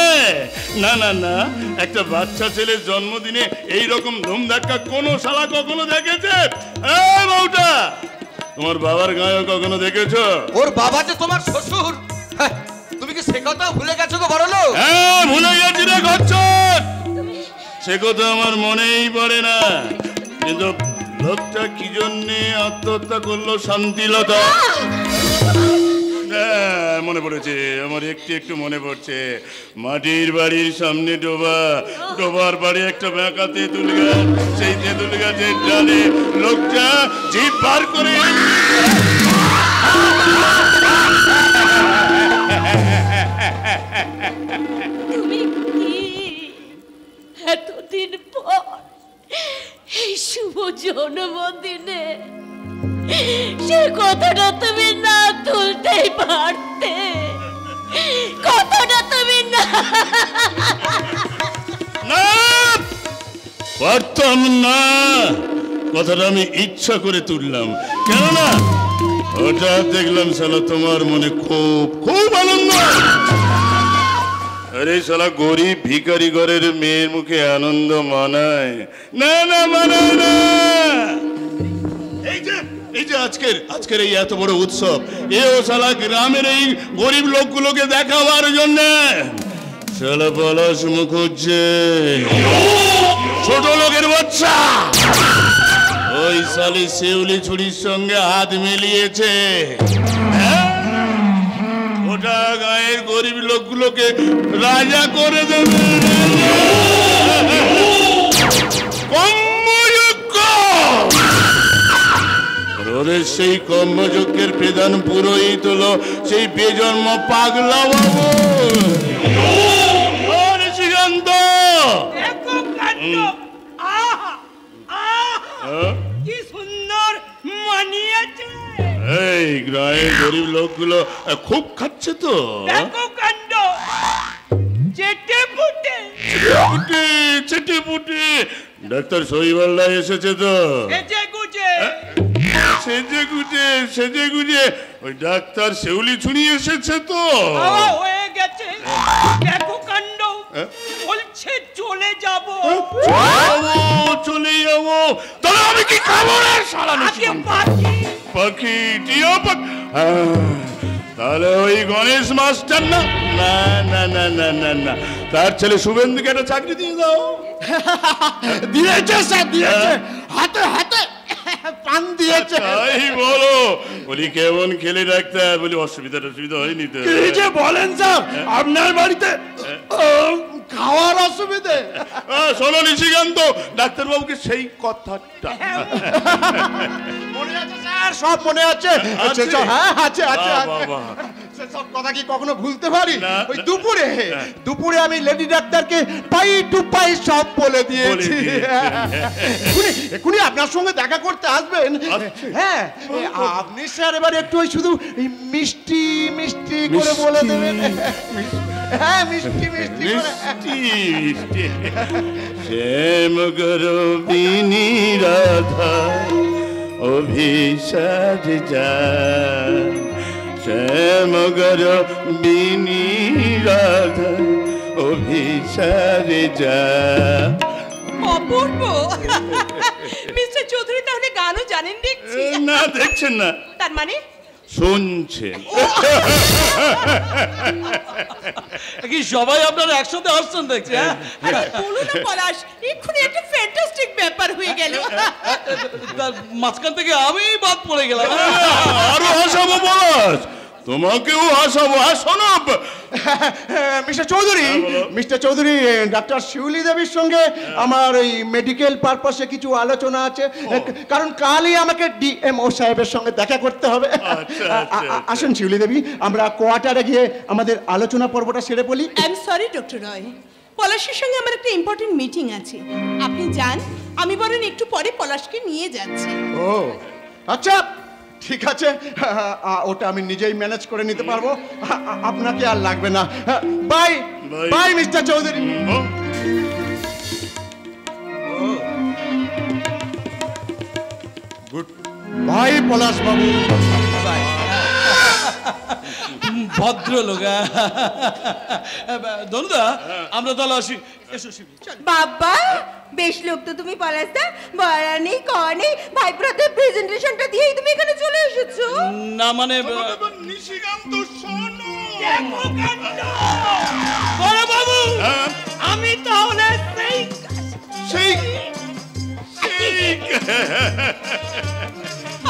না না না, একটা বাচ্চা ছেলের জন্মদিনে এই রকম ধুমধাক্কা কোন শালা কখনো দেখেছে? এই বউটা, তোমার বাবার গায়ে কখনো দেখেছো? ওর বাবা যে তোমার শ্বশুর, তুমি কি সে কথা ভুলে গেছো গো বড় লোক? হ্যাঁ ভুলে গেছি রে খচ্চর, সে কথা আমার মনেই পড়ে না। কিন্তু লোকটা কি জন্যে আত্মহত্যা করলো শান্তিলতা? মনে পড়েছে আমার, একটু একটু মনে পড়ছে। মাটির বাড়ির সামনে ডোবা, ডোবার বাড়ি একটা বেঁকা তেঁতুল গাছ, সেই তেঁতুল গাছের ডালে লোকটা জিভ বার করে তুমি কি এতদিন পর এই শুভ জন্মদিনে সে কথাটা তুমি না তুলতেই পারতে? কথাটা তুমি না পারতাম না, কথাটা আমি ইচ্ছা করে তুললাম। কেননা হঠাৎ দেখলাম শালা তোমার মনে খুব খুব আনন্দ। আরে শালা গরিব ভিখারি ঘরের মেয়ের মুখে আনন্দ মানায় না? না মানায় না। এই যে আজকের এই এত বড় উৎসব, এও শালা গ্রামের এই গরিব লোকগুলোকে দেখাবার জন্য শালা পলাশ মুখুজ্জে ছোট লোকের বাচ্চা ওই শালি শিউলি ছুরির সঙ্গে হাত মিলিয়েছে। গোটা গায়ের গরিব লোকগুলোকে রাজা করে দেবে। কর্মযজ্ঞ, ওদের সেই কর্মযজ্ঞের প্রধান পুরোহিত হলো সেই বেজন্ম পাগলা বাবু নিশিকান্ত। কি সুন্দর মানিয়েছে। এই গ্রামের গরিব লোকগুলো খুব খাচ্ছে তো। দেখো কাণ্ড, চেটে ফুটে চেটে ফুটে। ডাক্তার শহীদুল্লাহ এসেছে তো, সেজে গুজে ওই ডাক্তার শেউলি ছুরি এসেছে তো। হয়ে গেছে। দেখো কাণ্ড, বলছে চলে যাব। চলে যাবো, তবে আমি কি খাবো রে শালা পাখি? তাহলে ওই গণেশ মাস্টার না? না না না না না না, তার ছেলে শুভেন্দুকে একটা চাকরি দিয়ে দাও। দিয়েছে স্যার, দিয়েছে, হাতে হাতে পান দিয়েছে। তাই বলো, বলি কেমন খেলে ডাক্তার? বলি অসুবিধা হয়নি তো? কি যে বলেন স্যার, আপনার বাড়িতে খাওয়ার অসুবিধে? শোনো নিশিকান্ত, ডাক্তারবাবুকে সেই কথাটা মনে আছে স্যার? সব মনে আছে। হ্যাঁ আছে আছে। সেসব কথা কি কখনো ভুলতে পারি? না। ওই দুপুরে আমি লেডি ডাক্তারকে পাই টু পাই সব বলে দিয়েছি। এখুনি আপনার সঙ্গে দেখা করতে আসবেন। হ্যাঁ, আপনি স্যার এবার একটু ওই শুধু মিষ্টি মিষ্টি করে বলে দেবেন। হ্যাঁ, মিষ্টি মিষ্টি করে। শ্যাম গরবিনী রাধা অভিসার যা, শ্যাম গরবিনী রাধা অভিসার যা। অপূর্ব। মিস্টার চৌধুরী তাহলে গানও জানেন দেখছি। না, দেখছেন না, তার মানে শুনছেন। কি সবাই আপনারা একসাথে আসছেন দেখছি? হ্যাঁ, আরে বলো না পলাশ, এক্ষুনি একটা ফ্যান্টাস্টিক ব্যাপার হয়ে গেল। তার মাঝখান থেকে আমি বাদ পড়ে গেলাম। আরো হাসাবো বলাস, তোমাকেও হাসাবো। শোনো মিস্টার চৌধুরী, ডাক্তার শিউলি দেবীর সঙ্গে আমার ওই মেডিকেল পারপাসে কিছু আলোচনা আছে, কারণ কালই আমাকে ডিএমও সাহেবের সঙ্গে দেখা করতে হবে। আসুন শিউলি দেবী, আমরা কোয়ার্টারে গিয়ে আমাদের আলোচনা পর্বটা সেরে বলি। আই এম সরি ডক্টর রয়, পলাশের সঙ্গে আমার একটা ইম্পর্টেন্ট মিটিং আছে। আপনি যান, আমি বরং একটু পরে পলাশকে নিয়ে যাচ্ছি। ও আচ্ছা, ঠিক আছে, ওটা আমি নিজেই ম্যানেজ করে নিতে পারবো, আপনাকে আর লাগবে না। Bye bye mister Chowdhury. Bye Palash বাবু। ভদ্রলোক। ধনুদা, আমরা তাহলে আসি। এসো শিবলি। বাবা, বেশ লোক তো তুমি পলাশদা। বরানি কনে ভাই ব্রাদার প্রেজেন্টেশনটা দিয়েই তুমি এখানে চলে এসেছো। না মানে নিশিকান্ত শোনো। বড় বাবু, আমি তাহলে সেই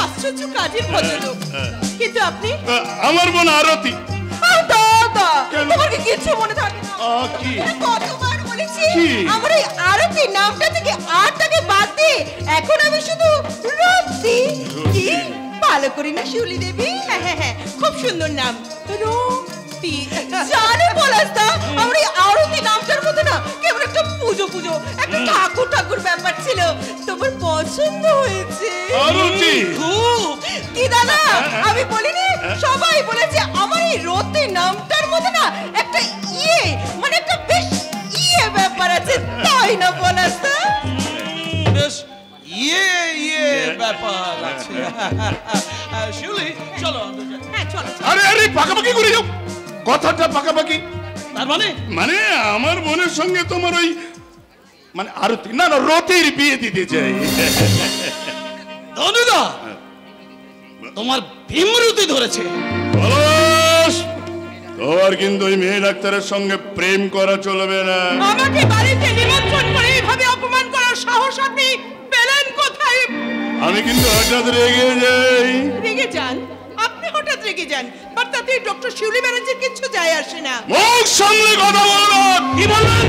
আশ্চর্য কাজের ভদ্রলোক, কিন্তু আপনি আমার বোন আরতি। দাদা, তোমার কি কিছু মনে থাকে না? কি? কতবার বলেছি কি? আমার এই আরতি নামটা থেকে আরটাকে বাদ দিয়ে এখন আমি শুধু রতি। কি ভালো করি না শিউলি দেবী? হ্যাঁ হ্যাঁ হ্যাঁ, খুব সুন্দর নাম, রতি। জানো পলাশদা, আমার এই আরতি নামটার মধ্যে না কেমন একটা পুজো পুজো, একটা ঠাকুর ঠাকুর ব্যাপার ছিল। তোমার পছন্দ হয়েছে? আরতি খুব। কি দাদা, আমি বলিনি? সবাই বলেছে আমার এই রতি নামটার মধ্যে না একটা মানে একটা বেশ ব্যাপার আছে, তাই না পলাশদা? বেশ ব্যাপার আছে। শিউলি, চলো। হ্যাঁ চলো। আরে আরে, পাকাপাকি করে যাও। কথাটা পাকাপাকি তার মানে মানে আমার বোনের সঙ্গে তোমার ওই মানে আরতি না না রতির বিয়ে দিতে চাই। ধনুদা, তোমার ভীমরতি ধরেছে। পলাশ, তোর কিন্তু ওই মেয়ে ডাক্তারের সঙ্গে প্রেম করা চলবে না। আমাকে বাড়িতে নিমন্ত্রণ করে এইভাবে অপমান করার সাহস আপনি পেলেন কোথায়? আমি কিন্তু হঠাৎ রেগে যাই। রেগে যান? আপনি হঠাৎ রেগে যান, বাট তাতে ডক্টর শিউলি ম্যানেজার কিছু যায় আসে না। মুখ সামলে কথা বলো। কি বললেন?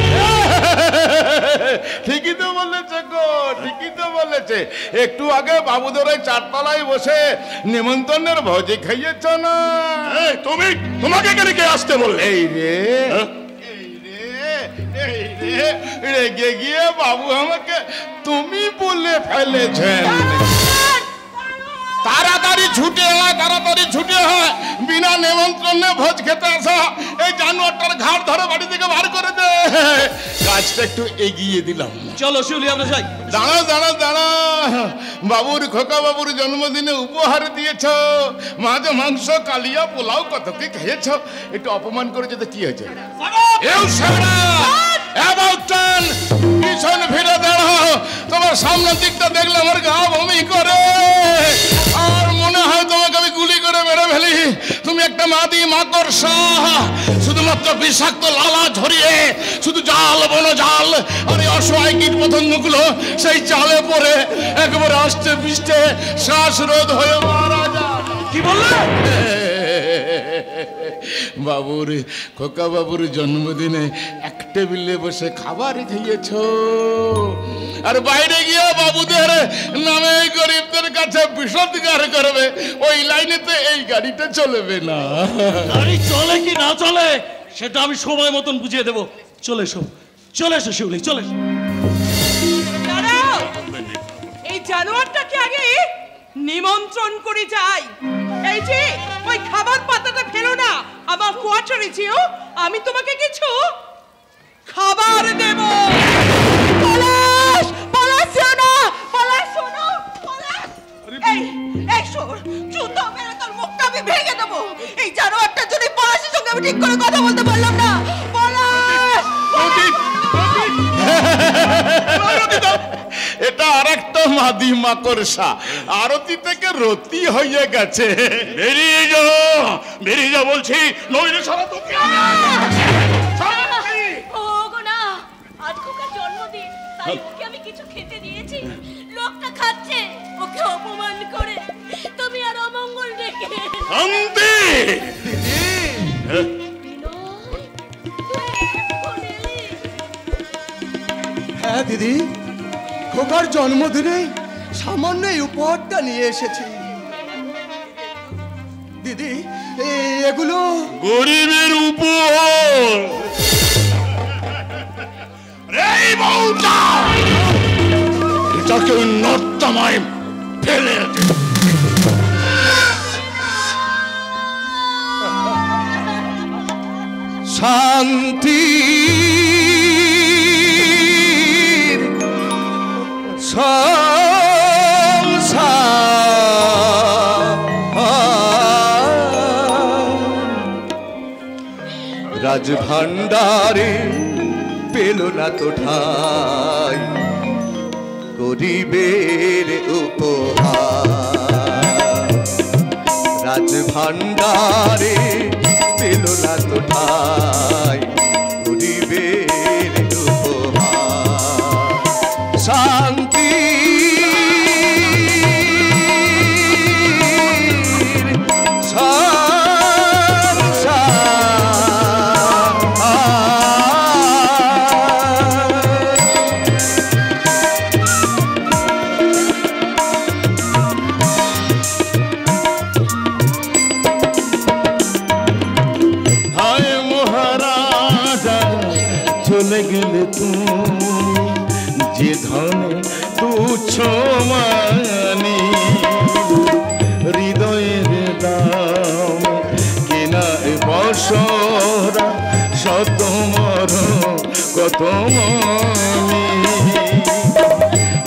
ঠিকই তো বলেছে গো, ঠিকই তো বলেছে। একটু আগে বাবুদের চারতলায় বসে নিমন্ত্রণের ভোজি খাইয়েছ না? তুমি, তোমাকে কেন কে আসতে বললে? এই রে রেগে গিয়ে বাবু আমাকে তুমি বলে ফেলেছেন। তাড়াতাড়ি ছুটে হয়, বিনা নিমন্ত্রণে ভোজ খেতে আসা এই জানোয়ারটার ঘাড় ধরে বাড়ি থেকে বার করে দে। কাজটা একটু এগিয়ে দিলাম। চলো শিউলি, আমরা যাই। দাঁড়া, বাবুর খোকা বাবুর জন্মদিনে উপহার দিয়েছ, মাছ মাংস কালিয়া পোলাও কত কি খেয়েছ, একটু অপমান করে যেতে কি হয়েছে? পিছন ফিরে দাঁড়াও, তোমার সামনের দিকটা দেখলে আমার গা বমি করে, আর মনে হয় তোমাকে আমি গুলি করে মেরে ফেলি। তুমি একটা মাদি মাকড়সা, শুধুমাত্র বিষাক্ত লালা ঝরিয়ে শুধু জাল বনো জাল, আর এই অসহায় কীট পতঙ্গগুলো সেই জালে পড়ে একেবারে আস্তে পিষ্টে শ্বাসরোধ হয়ে মারা যায়। কি বললে? বাবুর খোকা বাবুর জন্মদিনে এক টেবিলে বসে খাবার খেয়েছ, আর বাইরে গিয়ে বাবুদের নামে গরিবদের কাছে বিষোদ্গার করবে, ওই লাইনেতে এই গাড়িটা চলবে না। গাড়ি চলে কি না চলে সেটা আমি সময় মতন বুঝিয়ে দেবো। চলে এসো, চলে এসো শিউলি, চলে এসো। দাঁড়াও, এই জানোয়ারটাকে আগে নিমন্ত্রণ করে যাই। এই যে ওই খাবার পাতাটা ফেলো না আমার কোয়ার্টারে যেও, আমি তোমাকে কিছু খাবার দেব। পলাশ, পলাশ শোনো, পলাশ শোনো, পলাশ। এই এই শোন, জুতো মেরে তোর মুখটা আমি ভেঙে দেবো। এই জানোয়ারটার জন্য পলাশের সঙ্গে আমি ঠিক করে কথা বলতে পারলাম না। পলাশ, এটা আরেকটা মাদি মাকড়সা, আরতি থেকে রতি হয়ে গেছে। বেরিয়ে যাও, বেরিয়ে যাও বলছি, নইলে সারা তোকে ওগো না, আজ খোকার জন্মদিন, তাই ওকে আমি কিছু খেতে দিয়েছি। লোকটা খাচ্ছে, ওকে অপমান করে তুমি আর অমঙ্গল ডেকে। শান্তি! হ্যাঁ দিদি, খোকার জন্মদিনে সামান্য এই উপহারটা নিয়ে এসেছি। দিদি এগুলো গরিবের উপর। এই বউটা এটাকে নর্দমায় ফেলে দে। শান্তি রাজভান্ডারে পেল না তো ঠাই গরিবের উপহার। রাজভান্ডারে পেল না তো ঠাই গরিবের উপহার। শান্তি চলে গেলে তুমি যে ধনে তুচ্ছ মানি, হৃদয়ের দাম কেনা বসরা শত মর কত মনি।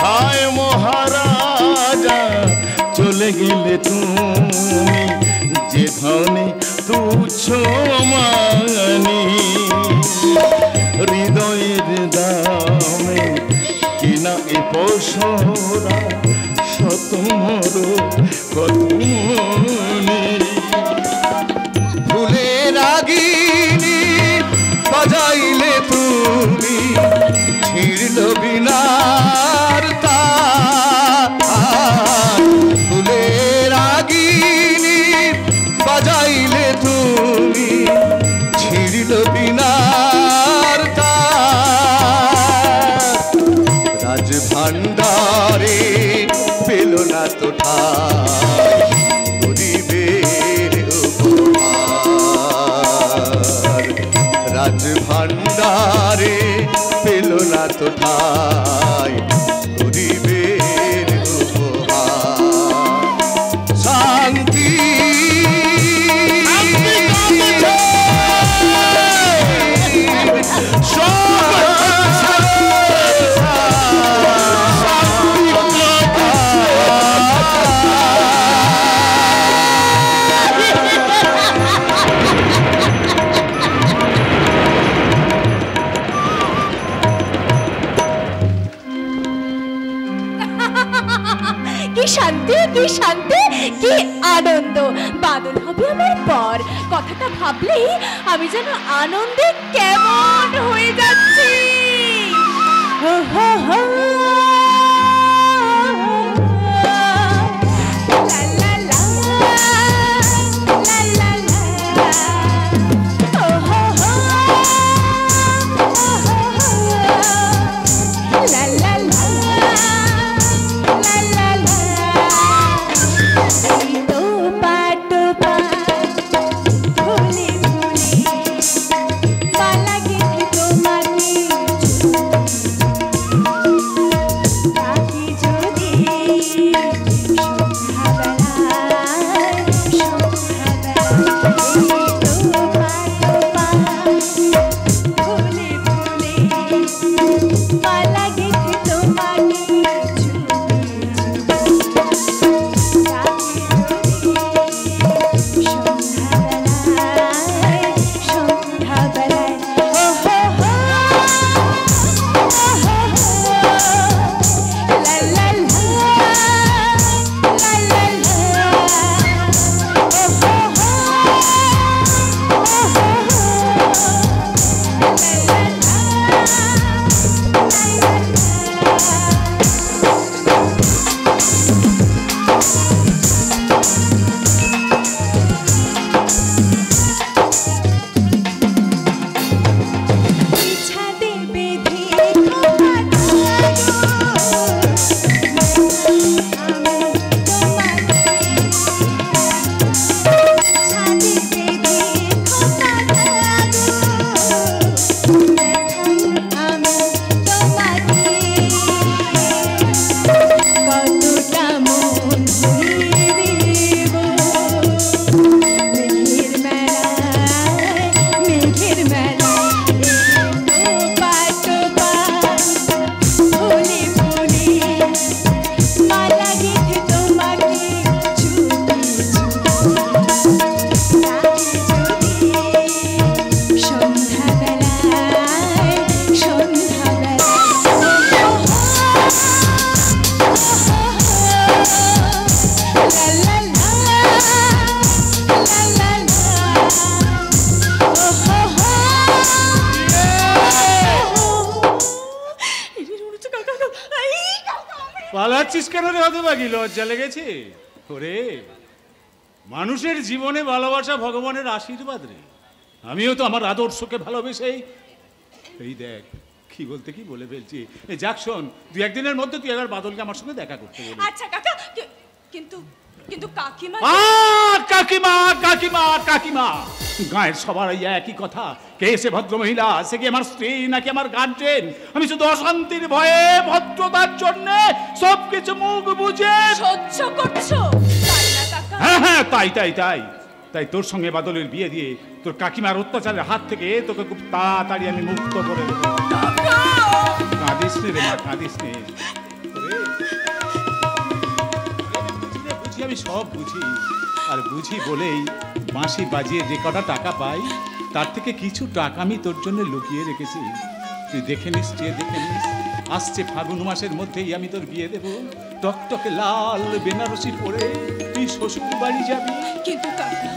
হায় মহারাজা চলে গেলে তুমি যে ধনে তুচ্ছ মানি, হৃদয়ের দামে কিনা এ পশরা শত মর কত মনি। ফুলের আগিনি বাজাইলে তুমি ছিড়ল বিনার তার। ফুলের আগিনি বাজাইলে তুমি ছিড়ল বিনার তার। রাজভান্ডারে পেল না তো ঠাই গরিবের উপহার। রাজভান্ডারে পেল না তো ঠাই গরিবের উপহার। শান্তি কি শান্তি, কি শান্তি, কি আনন্দ। বাদল হবে আমার পর, কথাটা ভাবলেই আমি যেন আনন্দে কেমন হয়ে যাচ্ছি। লা লা লা, লা লা লা। পালাচ্ছিস কেন রে হতভাগী? লজ্জা লেগেছে? ওরে, মানুষের জীবনে ভালোবাসা ভগবানের আশীর্বাদ রে। আমিও তো আমার আদর্শকে ভালোবেসে এই দেখ কি বলতে কি বলে ফেলছি। এই যাক শোন, 2-1 দিনের মধ্যে তুই এবার বাদলকে আমার সঙ্গে দেখা করতে বলি। আচ্ছা কাকা, কিন্তু কিন্তু কাকিমা কাকিমা কাকিমা কাকিমা, গায়ের সবার একই কথা। কে সে ভদ্র মহিলা? সে কি আমার স্ত্রী নাকি আমার গার্জেন? আমি শুধু অশান্তির ভয়ে, ভদ্রতার জন্য সবকিছু মুখ বুঝে সহ্য করছো, তাই না কাকা? হ্যাঁ হ্যাঁ, তাই তাই তাই তাই তোর সঙ্গে বাদলের বিয়ে দিয়ে তোর কাকিমার অত্যাচারের হাত থেকে তোকে খুব তাড়াতাড়ি আমি মুক্ত করে দেবো। কাঁদিস নে রে মা, কাঁদিস নে। বুঝি, আমি সব বুঝি, আর বুঝি বলেই বাঁশি বাজিয়ে যে কটা টাকা পাই তার থেকে কিছু টাকা আমি তোর জন্য লুকিয়ে রেখেছি। তুই দেখে নিস, চেয়ে দেখে নিস। আসছে ফাগুন মাসের মধ্যেই আমি তোর বিয়ে দেবো। টকটকে লাল বেনারসি পরে তুই শ্বশুর বাড়ি যাবি। কিন্তু কাকা,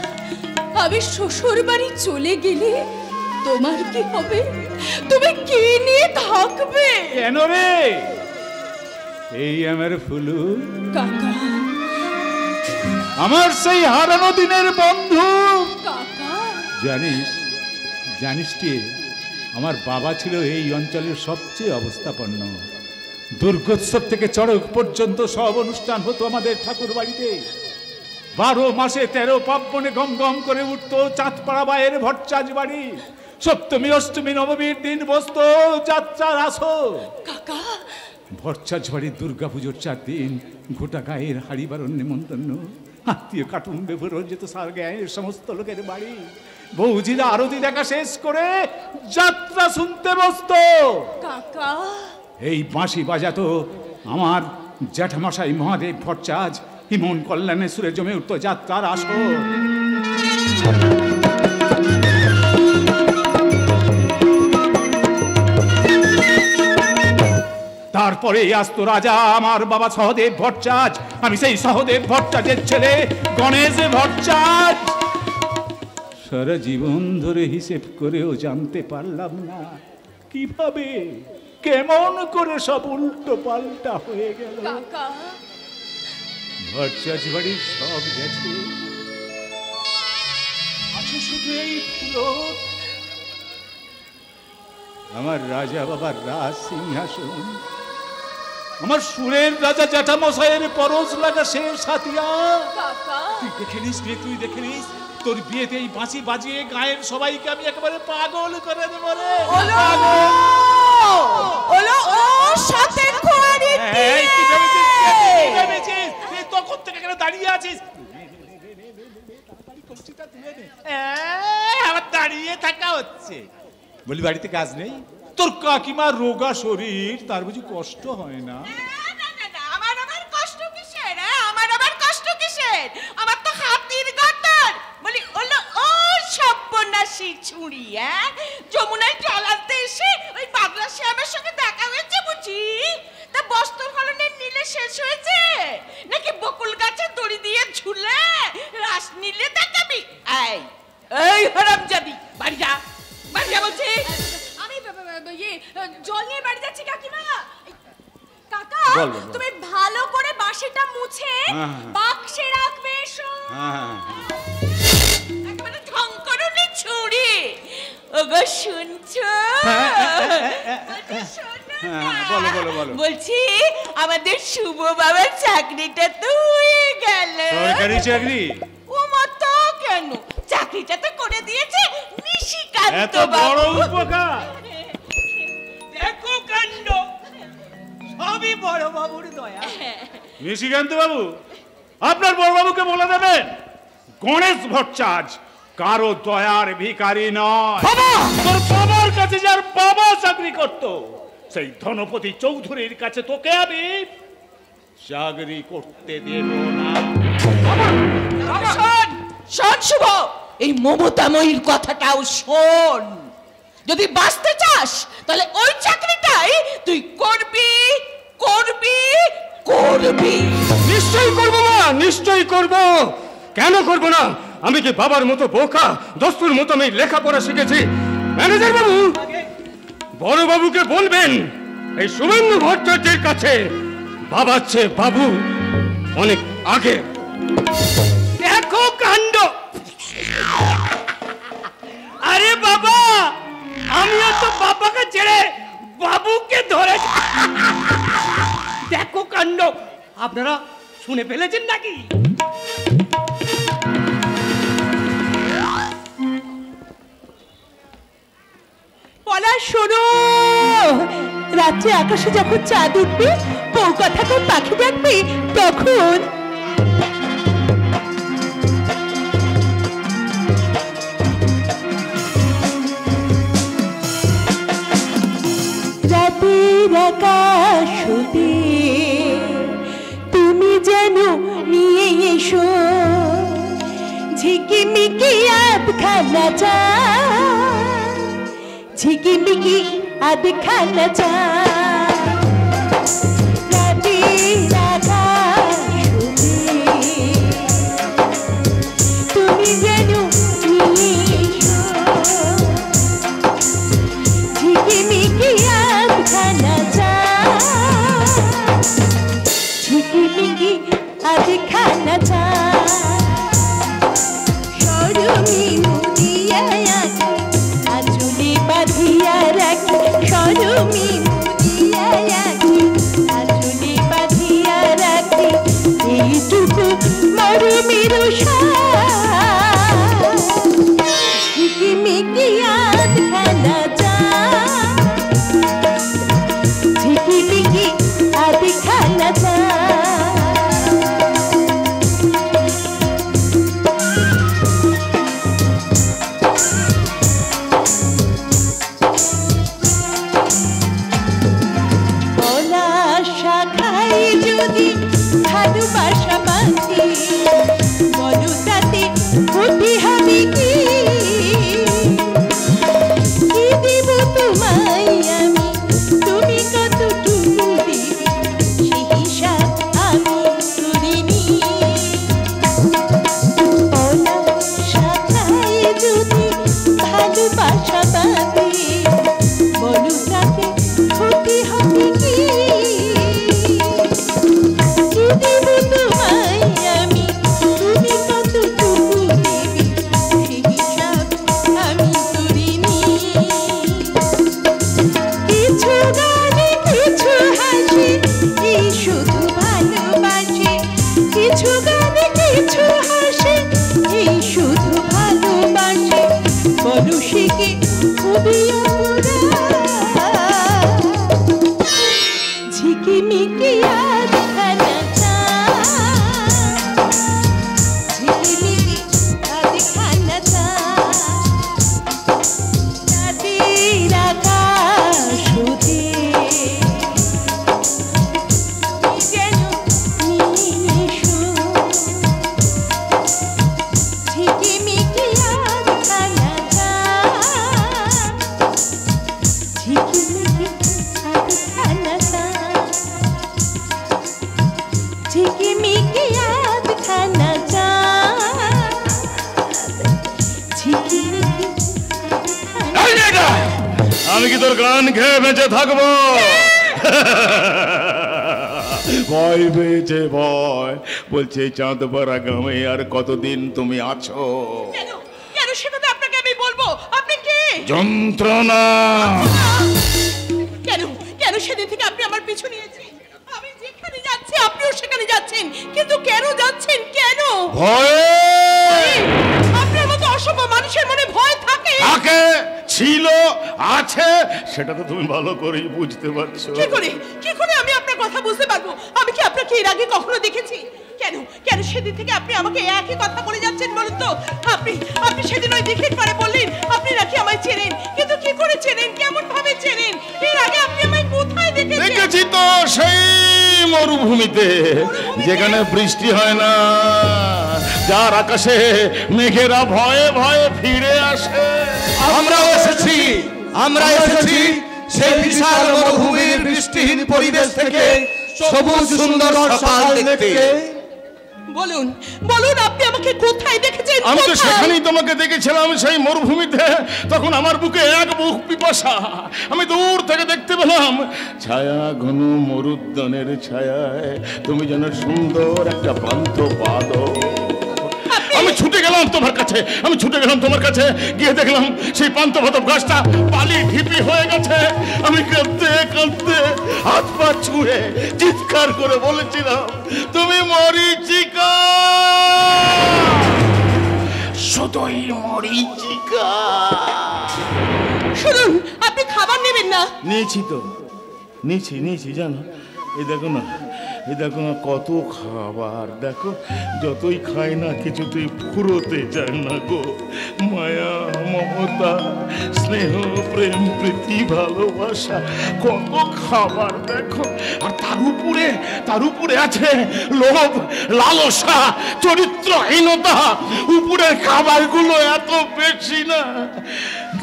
আমি শ্বশুর বাড়ি চলে গেলে তোমার কি হবে? তুমি কি নিয়ে থাকবে? কেন রে? এই আমার ফুলু কাকা, আমার সেই হারানো দিনের বন্ধু। কাকা, জানিস জানিস কি, আমার বাবা ছিল এই অঞ্চলের সবচেয়ে অবস্থাপন্ন। দুর্গোৎসব থেকে চড়ক পর্যন্ত সব অনুষ্ঠান হতো আমাদের ঠাকুর বাড়িতে। 12 মাসে 13 পার্বণে গম গম করে উঠতো চাঁদপাড়া বায়ের ভট্টাচ বাড়ি। সপ্তমী অষ্টমী নবমীর দিন বসতো যাত্রার আসর। কাকা, ভট্টাচ বাড়ির দুর্গাপুজোর 4 দিন গোটা গায়ের হাড়ি বারণ নেমন্তন্ন। আত্মীয় কাটুম্বে ভরে যেত সার গায়ের সমস্ত লোকের বাড়ি। বৌজিরা আরতি দেখা শেষ করে যাত্রা শুনতে বসতো। কাকা, এই বাঁশি বাজাতো আমার জ্যাঠামশাই মহাদেব ভট্টাচ। হিমন কল্যাণে সুরে জমে উঠতো যাত্রার আসর। তারপরে আসতো রাজা আমার বাবা সহদেব ভট্টাচ। আমি সেই সহদেব ভট্টাচের ছেলে গণেশ ভট্টাচ। সারা জীবন ধরে হিসেব করেও জানতে পারলাম না কিভাবে কেমন করে সব উল্টো পাল্টা হয়ে গেল। কাকা, ভট্টাচ বাড়ির সব গেছে, আছে শুধু এই ফুলর। আমার রাজা বাবার রাজ সিংহাসন, আমার সুরের রাজা জ্যাঠামশাইয়ের পরশ লাগা শেষ হাতিয়া। কাকা, তুই দেখে নিস রে, তুই দেখে নিস। তোর বিয়েতে এই বাঁশি বাজিয়ে গায়ের সবাইকে আমি একেবারে পাগল করে দেবো রে। সাথের খোয়ারি এই কি ভেবেছিস? কি ভেবেছিস? তুই তখন থেকে কেন দাঁড়িয়ে আছিস? আমার দাঁড়িয়ে থাকা হচ্ছে। বলি বাড়িতে কাজ নেই? তোর কাকিমার রোগা শরীর, তার বুঝি কষ্ট হয় না? আমার আবার কষ্ট কিসের? আমার আবার কষ্ট কিসের? আমার তো হাতির গতর। বলি ওলো ও সর্বনাশী ছুরি। যমুনায় জল আনতে এসে ওই পাগলা শ্যামের সঙ্গে দেখা হয়েছে বুঝি? তা বস্ত্র হরণের নীলে শেষ হয়েছে নাকি বকুল গাছে দড়ি দিয়ে ঝুলে রাস নীলে দেখাবি? এই হারামজাদি, বাড়ি যা, বাড়ি যা বলছি। আমি জল নিয়ে বাড়ি যাচ্ছি কাকিমা। কাকা, বল, বল, বল। তুমি ভালো করে বাঁশিটা মুছে বাক্সে রাখবে। এসো। একেবারে ঢঙ্করুনি ছুরি। ওগো শুনছো? বলো বলো বলো। বলছি আমাদের শুভ বাবার চাকরিটা তো হয়ে গেল। সরকারি চাকরি? ও মতো কেন, চাকরিটা তো করে দিয়েছে নিশিকান্ত এত বড় উপকার। দেখো কাণ্ড, সবই বড় বাবুর দয়া। নিশিকান্ত বাবু, আপনার বড় বাবুকে বলে দেবেন গণেশ ভট্টাচ কারো দয়ার ভিখারি নয়। তোর বাবার কাছে যার বাবা চাকরি করত, সেই ধনপতি চৌধুরীর কাছে তোকে আমি চাকরি করতে দেব না। শোন শোন শুভ, এই মমতাময়ীর কথাটাও শোন। যদি বাঁচতে চাস তাহলে ওই চাকরিটাই তুই করবি করবি করবি। নিশ্চয়ই করবো না, নিশ্চয়ই করব। কেন করব না? আমি কি বাবার মতো বোকা? দস্তুর মতো আমি লেখাপড়া শিখেছি। ম্যানেজার বাবু, বড় বাবুকে বলবেন এই শুভেন্দু ভট্টাচার্যের কাছে বাবার চেয়ে বাবু অনেক আগে। দেখো কাণ্ড। আরে বাবা, আমিও তো বাবাকে ছেড়ে বাবুকে ধরে। দেখো কাণ্ড। আপনারা শুনে ফেলেছেন নাকি? পলাশ শোনো, রাত্রে আকাশে যখন চাঁদ উঠবে, বউ কথাকে পাখি ডাকবে, তখন রাতের আকাশ হতে তুমি যেন নিয়ে এসো ঝিকিমিকি আধখানা চা, ঝিকিমিকি আধখানা চা। রাতের আকাশ হতে তুমি যেন নিয়ে এসো ঝিকিমিকি আধখানা চা, ঝিকিমিকি আধখানা চা। সরমি মুদিয়া রাখি আঁচলে বাঁধিয়া রাখি, সরমি মুদিয়া রাখি আঁচলে বাঁধিয়া রাখি, এইটুকু মরমের ঝিকিমিকি আধখানা চা, ঝিকিমিকি আধখানা চা। ভালোবাসা বাঁধি বলো তাতে ক্ষতি হবে কি, কি দেব তোমায় আমি, তুমি কতটুকু দেবে সে হিসাব আমি করিনি। শাখায় যদি ভালোবাসা বাঁধি বলো তাতে ক্ষতি হবে কি, দেব তোমায় আমি, তুমি কতটুকু দেবে সে হিসাব আমি করিনি। কিছু গানে কিছু হাসি এই শুধু ভালোবাসে, কিছু গানে কিছু হাসি এই শুধু ভালোবাসে, বলো সে কি খুবই অপরাধ। ঝিকিমিকি আধখানা চা, ঝিকিমিকি আধখানা চা। রাতের আকাশ হতে তুমি যেন নিয়ে এসো ঝিকিমিকি আধখানা চা, ঝিকিমিকি আধখানা চা, ঝিকিমিকি আধখানা চা, ঝিকিমিকি আধখানা। আমি কি তোর গান খেয়ে বেঁচে থাকবো? ভয় পেয়েছে ভয়, বলছে চাঁদপাড়া গ্রামে আর কতদিন তুমি আছো? কেন কেন সে কথা আপনাকে আমি বলবো? আপনি কে? যন্ত্রণা। কেন কেন সেদিন থেকে আপনি আমার পিছু নিয়েছেন? আমি যেখানে যাচ্ছি আপনিও সেখানে যাচ্ছেন, কিন্তু কেন যাচ্ছেন? কেন? ভয়ে। আপনার মতো অসভ্য মানুষের মনে ভয় থাকে? থাকে, ছিল, আছে, সেটা তো তুমি ভালো করেই বুঝতে পারছো। কি করে আমি আপনার কথা বুঝতে পারবো? আমি কি আপনাকে এর আগে কখনো দেখেছি? কেন কেন সেদিন থেকে আপনি আমাকে একই কথা বলে যাচ্ছেন বলুন তো? আপনি সেদিন ওই দিকের পারে বললেন আপনি নাকি আমায় চেনেন, কিন্তু কি করে চেনেন, কেমন ভাবে চেনেন? এর আগে আপনি আমায় কোথায় দেখেছেন? দেখেছি তো সেই মরুভূমিতে, যেখানে বৃষ্টি হয় না, যার আকাশে মেঘেরা ভয়ে ভয়ে ফিরে আসে। আমরাও এসেছি, আমরা এসেছি সেই বিশাল মরুভূমির বৃষ্টিহীন পরিবেশ থেকে সবুজ সুন্দর সকাল দেখতে। বলুন বলুন আপনি আমাকে কোথায় দেখেছেন? আমি তো কোথায়? সেখানেই তোমাকে দেখেছিলাম, সেই মরুভূমিতে। তখন আমার বুকে এক বুক পিপাসা। আমি দূর থেকে দেখতে পেলাম ছায়া ঘন মরুদ্যানের ছায়ায় তুমি যেন সুন্দর একটা পান্থ পাদক। আমি ছুটে গেলাম তোমার কাছে, গিয়ে দেখলাম সেই পান্থপথব গাছটা পালি ঢিপি হয়ে গেছে। আমি কাঁদতে কাঁদতে হাত পা ছুঁড়ে চিৎকার করে বলেছিলাম, তুমি মরিচিকা, শুধুই মরিচিকা। শুনুন, আপনি খাবার নেবেন না? নিয়েছি তো, নিয়েছি জানো। এই দেখো না কত খাবার। দেখো যতই খাই না কিছুতেই ফুরোতে যায় না গো। মায়া, মমতা, স্নেহ, প্রেম, প্রীতি, ভালোবাসা, কত খাবার দেখো। আর তার উপরে আছে লোভ, লালসা, চরিত্রহীনতা। উপরের খাবারগুলো এত বেশি না,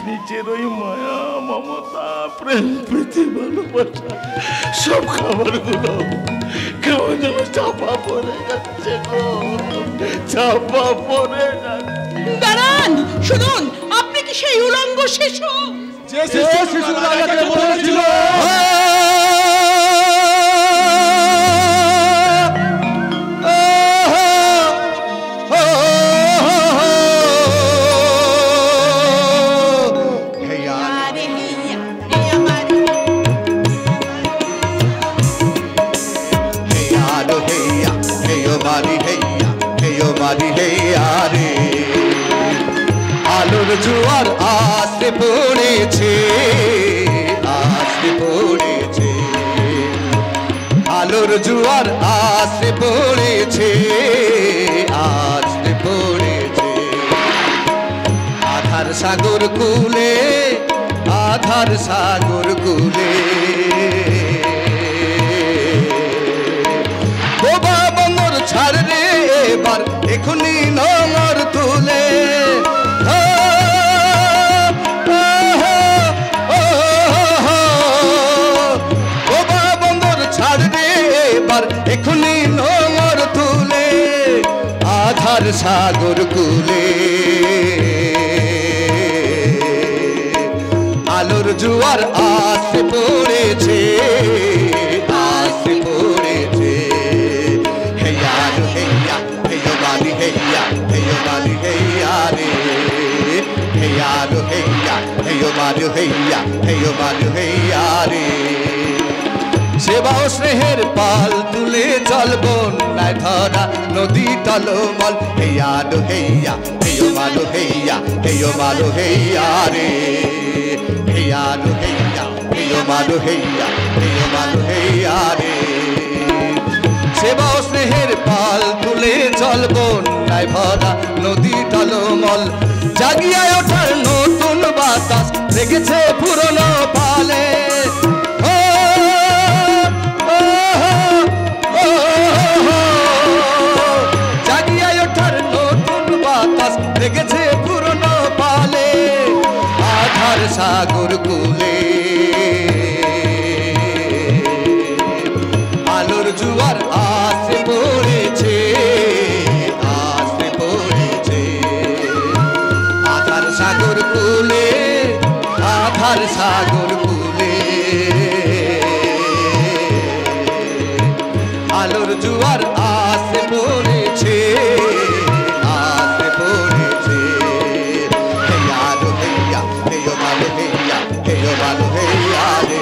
নিচের ওই মায়া, মমতা, প্রেম, প্রীতি, ভালোবাসা সব খাবারগুলো কেমন যেন চাপা পড়ে যাচ্ছে গো, চাপা পড়ে যাচ্ছে। দাঁড়ান, শুনুন, আপনি কি সেই উলঙ্গ শিশু? যে শিশু রাজাকে বলেছিল আলোর জোয়ার আসতে পড়েছে, আলোর জোয়ার আসতে পড়েছে, আধার সাগর কুলে, বোবা বন্দর ছাড় রে এবার, এখনই নমর তুলে। বোবা বন্দর ছাড় রে এবার, এখনই নমর তুলে, আধার সাগর কুলে। আলোর জোয়ার আসতে পড়েছে, সেবা ও স্নেহের পাল তুলে চলবো নাই ধরা নদী টলমল। হেয়া লো হেয়া, হেয় মালো হেয়া, হেয় মালো হেয়া রে। হেয়া লো হেয়া, হেয় মালো হেয়া, হেয় মালো হেয়া রে। সেবা ও স্নেহের পাল তুলে চলবো নাই ভরা নদী টলমল। জাগিয়া ওঠার নতুন বাতাস লেগেছে পুরনো পালে। জাগিয়া ওঠার নতুন বাতাস লেগেছে পুরনো পালে, আধার সাগর কুলে। আলোর জোয়ার আসতে পড়েছে, আধার সাগর কুলে, আধার সাগর কুলে। আলোর জোয়ার আসতে পড়েছে, হেয়া লো হেয়া, হেয় মালো হেয়া, হেয় মালো হেয়া রে।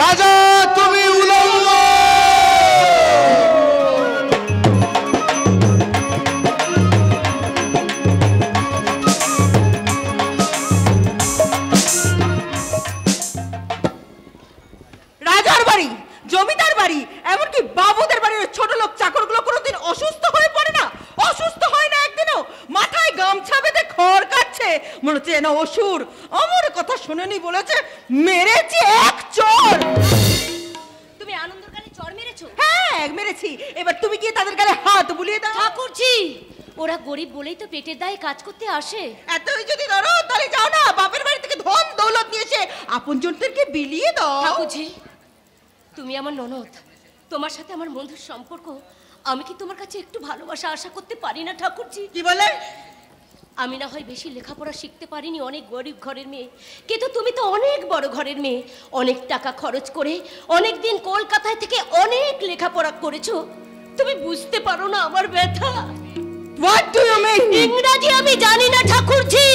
রাজা তুমি উলঙ্গ। রাজার বাড়ি, জমিদার বাড়ি, এমনকি বাবুদের বাড়ির ছোট লোক চাকরগুলো কোনোদিন অসুস্থ হয়ে পড়ে না? অসুস্থ হয় না একদিনও? মাথায় গামছা বেঁধে খড় কাটছে, মনে হচ্ছে না অসুর। আমার কথা কথা শুনেনি বলেছে মেরেছে এক চোর। তুমি আনন্দর গালে চড় মেরেছো? হ্যাঁ মেরেছি, এবার তুমি গিয়ে তাদের গালে হাত বুলিয়ে দাও। ঠাকুরজি, ওরা গরিব বলেই তো পেটের দায়ে কাজ করতে আসে। এতই যদি ধরো তাহলে যাও না, বাপের বাড়ি থেকে ধন দৌলত নিয়ে এসে আপনজনদেরকে বিলিয়ে দাও। ঠাকুরজি, তুমি আমার ননদ, তোমার সাথে আমার বন্ধুর সম্পর্ক, আমি কি তোমার কাছে একটু ভালোবাসা আশা করতে পারি না ঠাকুরজি? কি বলে? আমি না হয় বেশি লেখাপড়া শিখতে পারিনি, অনেক গরিব ঘরের মেয়ে, কিন্তু তুমি তো অনেক বড় ঘরের মেয়ে, অনেক টাকা খরচ করে অনেক দিন কলকাতায় থেকে অনেক লেখাপড়া করেছো। তুমি বুঝতে পারো না আমার ব্যথা। What do you mean? ইংরাজি আমি জানি না ঠাকুরজি,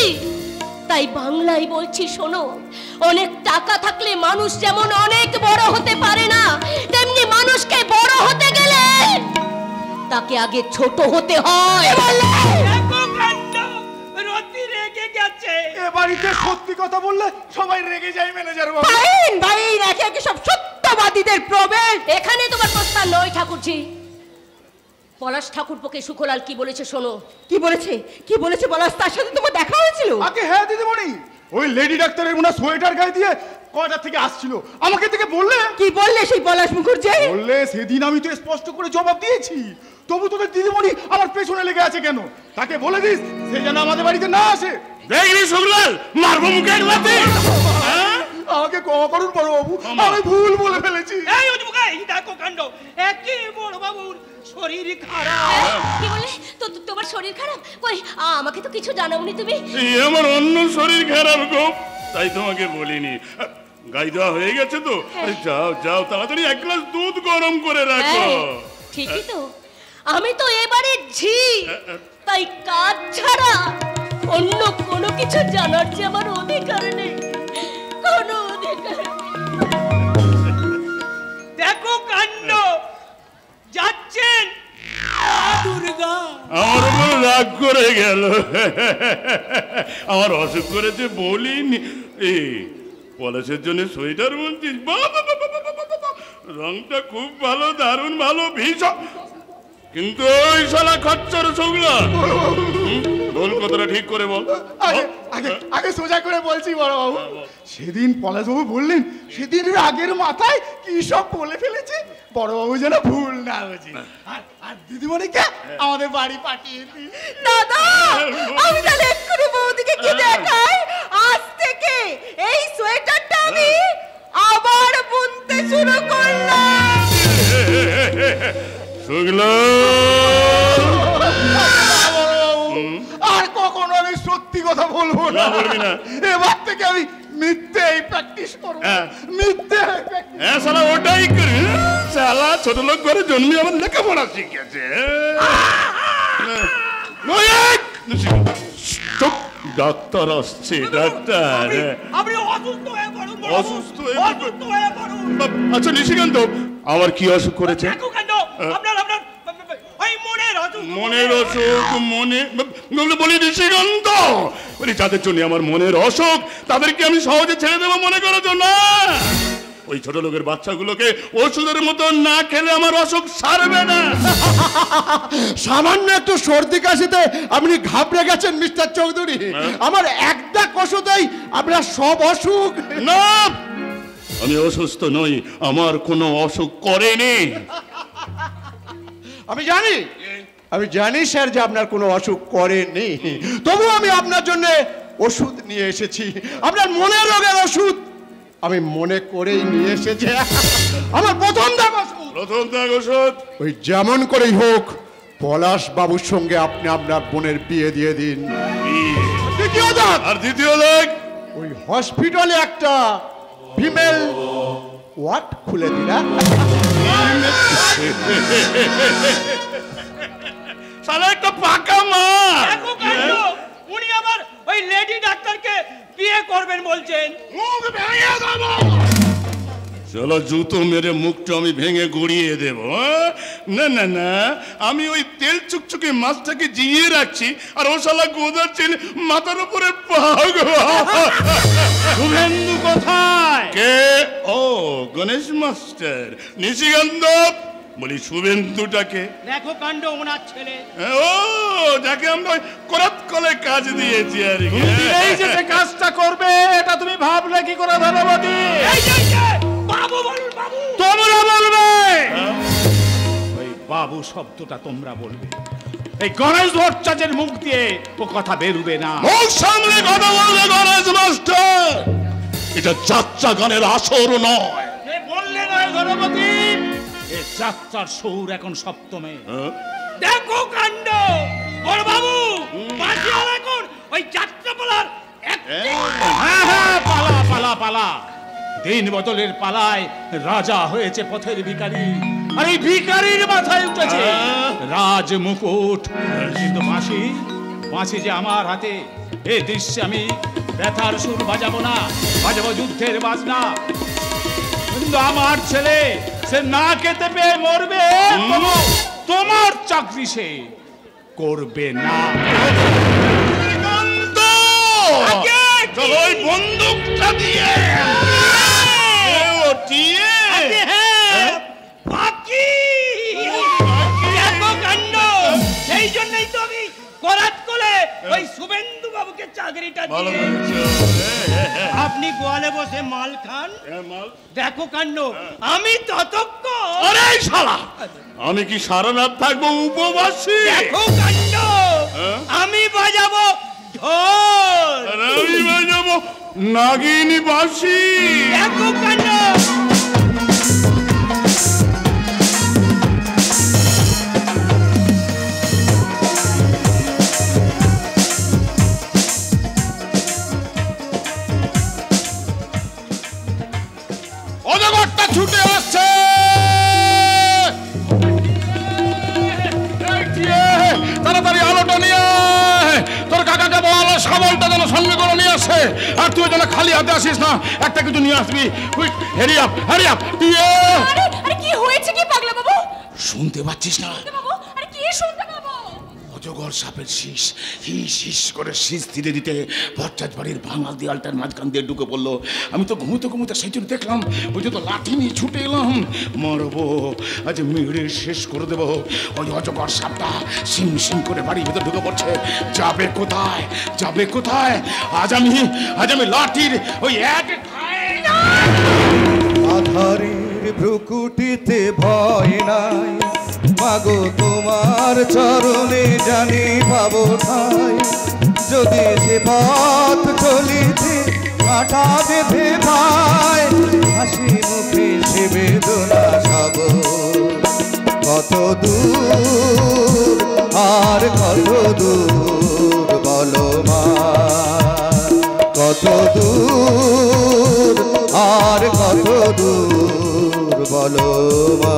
তাই বাংলায় বলছি শোনো। অনেক টাকা থাকলে মানুষ যেমন অনেক বড় হতে পারে না, তেমনি মানুষকে বড় হতে গেলে তাকে আগে ছোট হতে হয়। রতি রেগে গেছে। এ বাড়িতে সত্যি কথা বললে সবাই রেগে যায় ম্যানেজার বাবু। বাইন বাইন, একে একে সব সত্যবাদীদের প্রবেশ। এখানে তোমার প্রস্তাব নয় ঠাকুরজি। পলাশ ঠাকুরপোকে সুখলাল কি বলেছে শোনো। কি বলেছে? কি বলেছে পলাশ? তার সাথে তোমার দেখা হয়েছিল? আগে হ্যাঁ দিদিমণি, ওই লেডি ডাক্তারের মনে সোয়েটার গায়ে দিয়ে কয়টা থেকে আসছিল, আমাকে থেকে বললে। কি বললে সেই পলাশ মুখুর্জি? বললে সেদিন আমি তো স্পষ্ট করে জবাব দিয়েছি, তবু তোদের দিদিমণি আমার পেছনে লেগে আছে কেন? তাকে বলে দিস সে যেন আমাদের বাড়িতে না আসে। দেখলি শুক্লাল, মারবো মুখে একলাতে। আমাকে ক্ষমা করুন বড় বাবু, আমি ভুল বলে ফেলেছি। এই উজবুকাই, দেখো কাণ্ড, একই বড় বাবুর শরীর খারাপ। কি বলে? তো তোমার শরীর খারাপ? কই আমাকে তো কিছু জানাওনি তুমি। আমার অন্য শরীর খারাপ গো, তাই তোমাকে বলিনি। গাই দেওয়া হয়ে গেছে তো, যাও যাও তাড়াতাড়ি এক গ্লাস দুধ গরম করে রাখো। ঠিকই তো, আমি তো এবারে ঝি, তাই কাজ ছাড়া অন্য কোনো কিছু জানার যে আমার অধিকার নেই, কোনো অধিকার নেই। দেখো কাণ্ড, যাচ্ছেন দুর্গা। আমার উপর রাগ করে গেল, আমার অসুখ করেছে বলিনি। এই পলাশের জন্য সোয়েটার বলছিস? রংটা খুব ভালো, দারুণ ভালো, ভীষণ। কিন্তু ওই শালা খচ্চর শুকলা, বল কথাটা ঠিক করে বল। আগে সোজা করে বলছি বড় বাবু, সেদিন পলাশবাবু বললেন সেদিন রাগের মাথায় কি সব বলে ফেলেছে, বড় বাবু যেন ভুল না বুঝি। আর দিদিমণিকে আমাদের বাড়ি পাঠিয়ে দিই। দাদা, আমি তাহলে এক্ষুনি বৌদিকে কি দেখাই? আজ থেকে এই সোয়েটারটা আমি আবার বুনতে শুরু করলাম। শুকলা, আর কখনো আমি সত্যি কথা বলবো না। বলবি না? এবার থেকে আমি মিথ্যেই প্র্যাকটিস করবো, মিথ্যে। হ্যাঁ শালা ওটাই করি। শালা ছোট লোক করে জন্মে আমার লেখাপড়া শিখেছে। ডাক্তার আসছে, ডাক্তার। আপনি অসুস্থ হয়ে পড়ুন। অসুস্থ হয়ে অসুস্থ হয়ে পড়ুন। আচ্ছা নিশিকান্ত, আমার কি অসুখ করেছে? দেখো কাণ্ড, আপনার আপনার ওই মনের অসুখ। মনের অসুখ? মনে বলি নিশিকান্ত, বলি যাদের জন্য আমার মনের অসুখ তাদেরকে আমি সহজে ছেড়ে দেবো মনে করো তো? না, ওই ছোট লোকের বাচ্চাগুলোকে ওষুধের মতো না খেলে আমার অসুখ সারবে না। সামান্য একটু সর্দি কাশিতে আপনি ঘাবড়ে গেছেন মিস্টার চৌধুরী। আমার একটা ওষুধেই আপনার সব অসুখ। না, আমি অসুস্থ নই, আমার কোনো অসুখ করেনি। আমি জানি স্যার যে আপনার কোনো অসুখ করেনি, তবু আমি আপনার জন্য ওষুধ নিয়ে এসেছি। আপনার মনের রোগের ওষুধ আমি মনে করেই নিয়ে এসেছি। আমার প্রথম দাগ ওষুধ, ওই যেমন করেই হোক পলাশ বাবুর সঙ্গে আপনি আপনার বোনের বিয়ে দিয়ে দিন। দ্বিতীয় দাগ, আর দ্বিতীয় দাগ, ওই হসপিটালে একটা ফিমেল ওয়ার্ড খুলে দিলা। শালা একটা পাকা মা। দেখো কাণ্ড, উনি আবার ওই লেডি ডাক্তারকে বিয়ে করবেন বলছেন। চলো জুতো মেরে মুখটা আমি ভেঙে গড়িয়ে দেব। না না না, আমি ওই তেল চুকচুকে মাছটাকে জিয়ে রাখছি, আর ও শালা গোদার চেন মাথার উপরে পাগ। শুভেন্দু কোথায়? কে? ও গণেশ মাস্টার। নিশিকান্ত, বলি শুভেন্দুটাকে। দেখো কাণ্ড, ওনার ছেলে। ও যাকে আমরা করাত কলে কাজ দিয়েছি আর কি। এই যে কাজটা করবে এটা তুমি ভাবলে কি করে ধনপতি? বাবু বলুন, বাবু তোমরা বলবে। ওই বাবু শব্দটা তোমরা বলবে। এই গণেশ ভট্টাচার্যের মুখ দিয়ে ও কথা বেরুবে না। মুখ সামনে কথা বলবে গণেশ মাস্টার। এটা যাত্রা গানের আসর নয়। বললে নয় ধনপতি, এই যাত্রার সুর এখন সপ্তমে। দেখো কাণ্ড, বড় বাবু বাজিয়ার এখন ওই যাত্রাপালার হ্যাঁ, পালা পালা পালা। দিন বদলের পালায় রাজা হয়েছে পথের ভিখারি, আর এই ভিখারির মাথায় উঠেছে রাজ মুকুট। কিন্তু বাঁশি যে আমার হাতে। এই দৃশ্যে আমি ব্যথার সুর বাজাবো না, বাজাবো যুদ্ধের বাজনা। কিন্তু আমার ছেলে সে না খেতে পেয়ে মরবে, তোমার চাকরি সে করবে না। ওই বন্দুকটা দিয়ে সেই জন্যই তো আমি করাত করে ওই শুভেন্দু বাবুকে চাকরিটা দিয়েছি। আপনি গোয়ালে বসে মাল খান। দেখো কাণ্ড, আমি ততক্ষণ আমি কি সারা রাত থাকবো উপবাসী? দেখো কাণ্ড, আমি বাজাবো ঢোল, আমি বাজাবো নাগিনী বাঁশি। দেখো কাণ্ড, অজগরটা ছুটে আসছে। তাড়াতাড়ি আলোটা নিয়ে তোর কাকাকে বল শাবলটা যেন সঙ্গে করে নিয়ে আসে। আর তুই যেন খালি হাতে আসিস না, একটা কিছু নিয়ে আসবি। হেরি আপ, হেরি আপ। আরে কি হয়েছে কি পাগলা বাবু? শুনতে পাচ্ছিস না? বাবু আরে কি শুনতে পাবো? অজগর সাপের শীষ হিস হিস করে শীষ দিতে দিতে ভট্টাচ বাড়ির ভাঙা দেয়ালটার মাঝখান দিয়ে ঢুকে পড়লো। আমি তো ঘুমোতে ঘুমোতে সেই জন্য দেখলাম, ওই যে তো লাঠি নিয়ে ছুটে এলাম। মারবো, আজ মেরে শেষ করে দেবো। ওই অজগর সাপটা সিং সিং করে বাড়ির ভিতরে ঢুকে পড়ছে। যাবে কোথায়, যাবে কোথায়? আজ আমি লাঠির ওই এক আধারের ভ্রুকুটিতে ভয় নাই, মাগো তোমার চরণে জানি পাবো ঠাই। যদি যে পথ চলিতে কাঁটা বেঁধে পায়, হাসি মুখে সে বেদনা সব। কত দূর আর কত দূর বলো মা, কত দূর আর কত দূর বলো মা।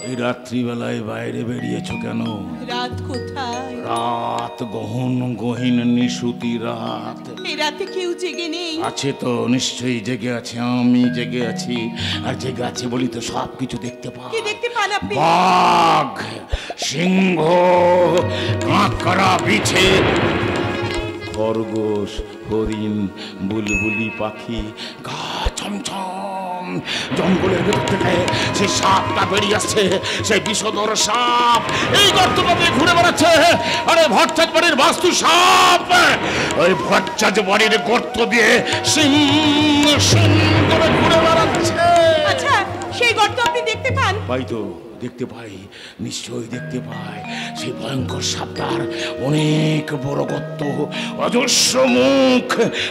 এই রাত্রিবেলায় বাইরে বেরিয়েছো কেন? রাত কোথায়? রাত গহীন নিশুতি রাত। এই রাতে কেউ জেগে নেই? আছে তো, নিশ্চয়ই জেগে আছে। আমি জেগে আছি, আর জেগে আছে বলি তো সব কিছু দেখতে পাই। কি দেখতে পান আপনি? বাঘ, সিংহ, কাঁকড়া, বিছে, খরগোশ, হরিণ, বুলবুলি পাখি, গা ছমছম। জঙ্গলের ভেতর থেকে সেই সাপটা বেরিয়ে আসছে, সেই বিষধর সাপ এই গর্তটা দিয়ে ঘুরে বেড়াচ্ছে। আরে ভট্টাচ বাড়ির বাস্তু সাপ ওই ভট্টাচ বাড়ির গর্ত দিয়ে সিং সিং করে ঘুরে বেড়াচ্ছে। আচ্ছা, সেই গর্ত আপনি দেখতে পান? পাই তো, দেখতে পাই, নিশ্চয়ই দেখতে পাই। সেই ভয়ঙ্কর সাপটার অনেক বড় গর্ত, অজস্র মুখ,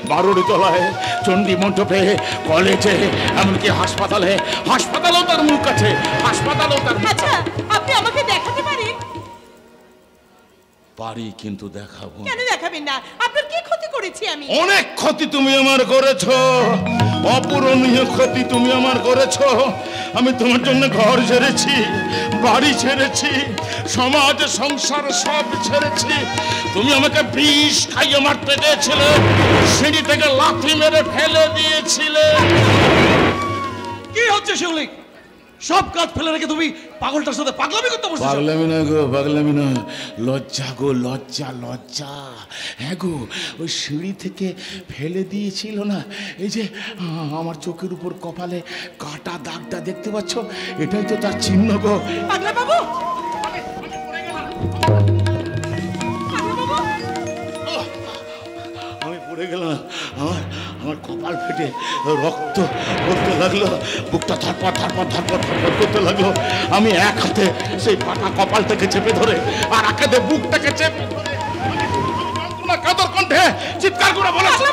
বারোর তলায়, চণ্ডী মণ্ডপে, কলেজে, এমনকি হাসপাতালেও তার মুখ আছে, হাসপাতালেও তার মুখ। আচ্ছা, আপনি আমাকে দেখাতে পারেন? পারি, কিন্তু দেখাবো। কেন দেখাবেন না? আপনার কি ক্ষতি করেছি আমি? অনেক ক্ষতি তুমি আমার করেছো, অপূরণীয় ক্ষতি তুমি আমার করেছো। আমি তোমার জন্য ঘর ছেড়েছি, বাড়ি ছেড়েছি, সমাজ সংসার সব ছেড়েছি। তুমি আমাকে বিষ খাইয়ে মারতে চেয়েছিলে, সিঁড়ি থেকে লাথি মেরে ফেলে দিয়েছিলে। কি হচ্ছে শিউলি? সব কাজ ফেলে রেখে তুমি পাগলটার সাথে পাগলামি করতে বসেছো? পাগলামি না গো, পাগলামি না, লজ্জা গো, লজ্জা লজ্জা। হ্যাঁ গো, ওই সিঁড়ি থেকে ফেলে দিয়েছিল না, এই যে আমার চোখের উপর কপালে কাটা দাগটা দেখতে পাচ্ছ, এটাই তো তার চিহ্ন গো। পাগলা বাবু, আমি পড়ে গেলাম, আমার কপাল ফেটে রক্ত পড়তে লাগলো, বুকটা ধরপড় ধরপড় ধরপড় ধরপড় করতে লাগলো। আমি এক হাতে সেই ফাটা কপালটাকে চেপে ধরে আর এক হাতে বুকটাকে চেপে ধরে কাতর কণ্ঠে চিৎকার করে বলেছি,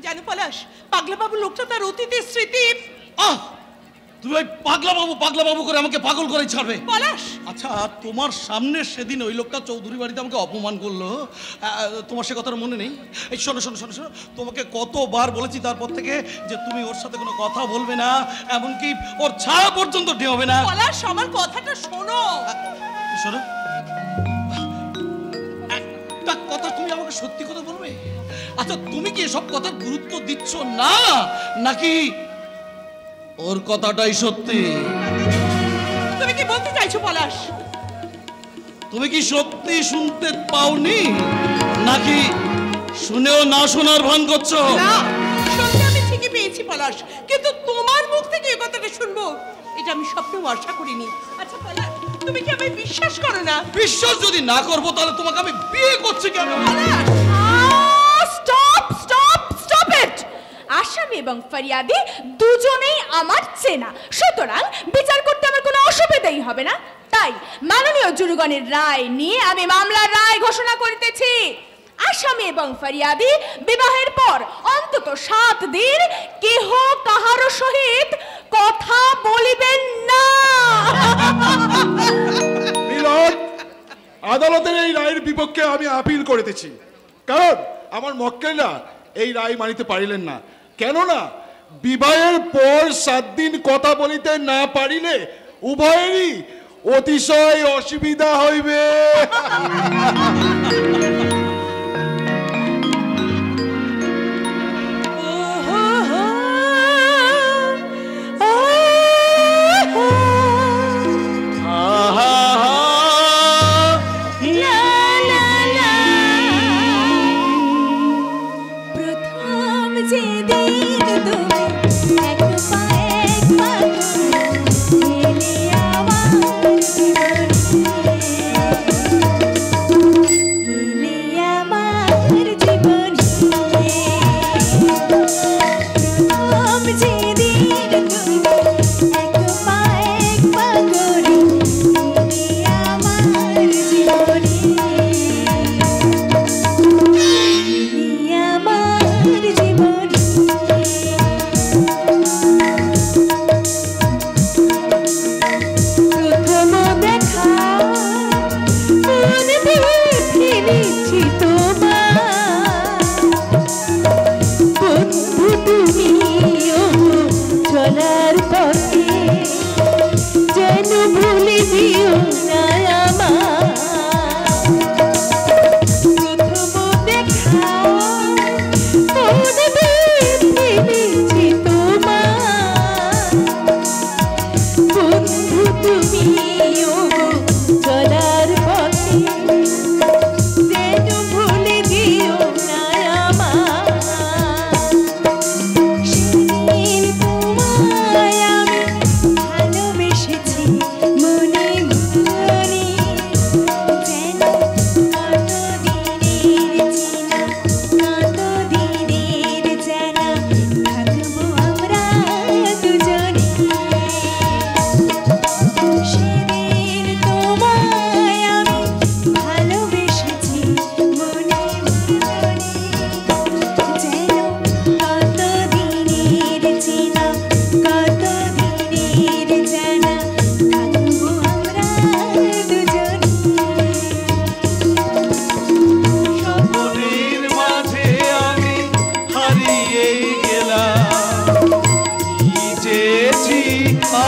জানো পলাশ, পাগলা বাবু লোকটা তার অতীতের স্মৃতি। তুমি ওই পাগলা বাবু করে আমাকে পাগল করে ছাড়বে? পলাশ, আচ্ছা, তোমার সামনে সেদিন ওই লোকটা চৌধুরী বাড়িতে আমাকে অপমান করলো, তোমার সে কথাটা মনে নেই? এই শোনো শোনো শোনো শোনো, তোমাকে কতবার বলেছি তারপর থেকে যে তুমি ওর সাথে কোনো কথা বলবে না, এমনকি ওর ছায়া পর্যন্ত ঢেউবে না। পলাশ, আমার কথাটা শোনো। শোনো, একটা কথা তুমি আমাকে সত্যি কথা বলবে? আচ্ছা, তুমি কি এসব কথার গুরুত্ব দিচ্ছ না, নাকি ওর কথাটাই সত্যি? তুমি কি বলতে চাইছো পলাশ? তুমি কি সত্যি শুনতে পাওনি, নাকি শুনেও না শোনার ভান করছো? না, শুনতে আমি ঠিকই পেয়েছি পলাশ, কিন্তু তোমার মুখ থেকে এই কথাটা শুনবো এটা আমি স্বপ্নেও আশা করিনি। আচ্ছা পলাশ, তুমি কি আমায় বিশ্বাস করো না? বিশ্বাস যদি না করবো তাহলে তোমাকে আমি বিয়ে করছি কেন? Stop stop stop it! আসামি এবং ফরিয়াদি দুজনেই আমার চেনা, সুতরাং বিচার করতে আমার কোনো অসুবিধাই হবে না। তাই মাননীয় জুরিগণের রায় নিয়ে আমি মামলার রায় ঘোষণা করিতেছি। আসামি এবং ফরিয়াদি বিবাহের পর অন্তত 7 দিন কেহ কাহারও সহিত কথা বলিবেন না। মিলন, আদালতের এই রায়ের বিপক্ষে আমি আপিল করিতেছি, কারণ আমার মক্কেলরা এই রায় মানিতে পারিলেন না। কেননা বিবাহের পর 7 দিন কথা বলিতে না পারিলে উভয়েরই অতিশয় অসুবিধা হইবে।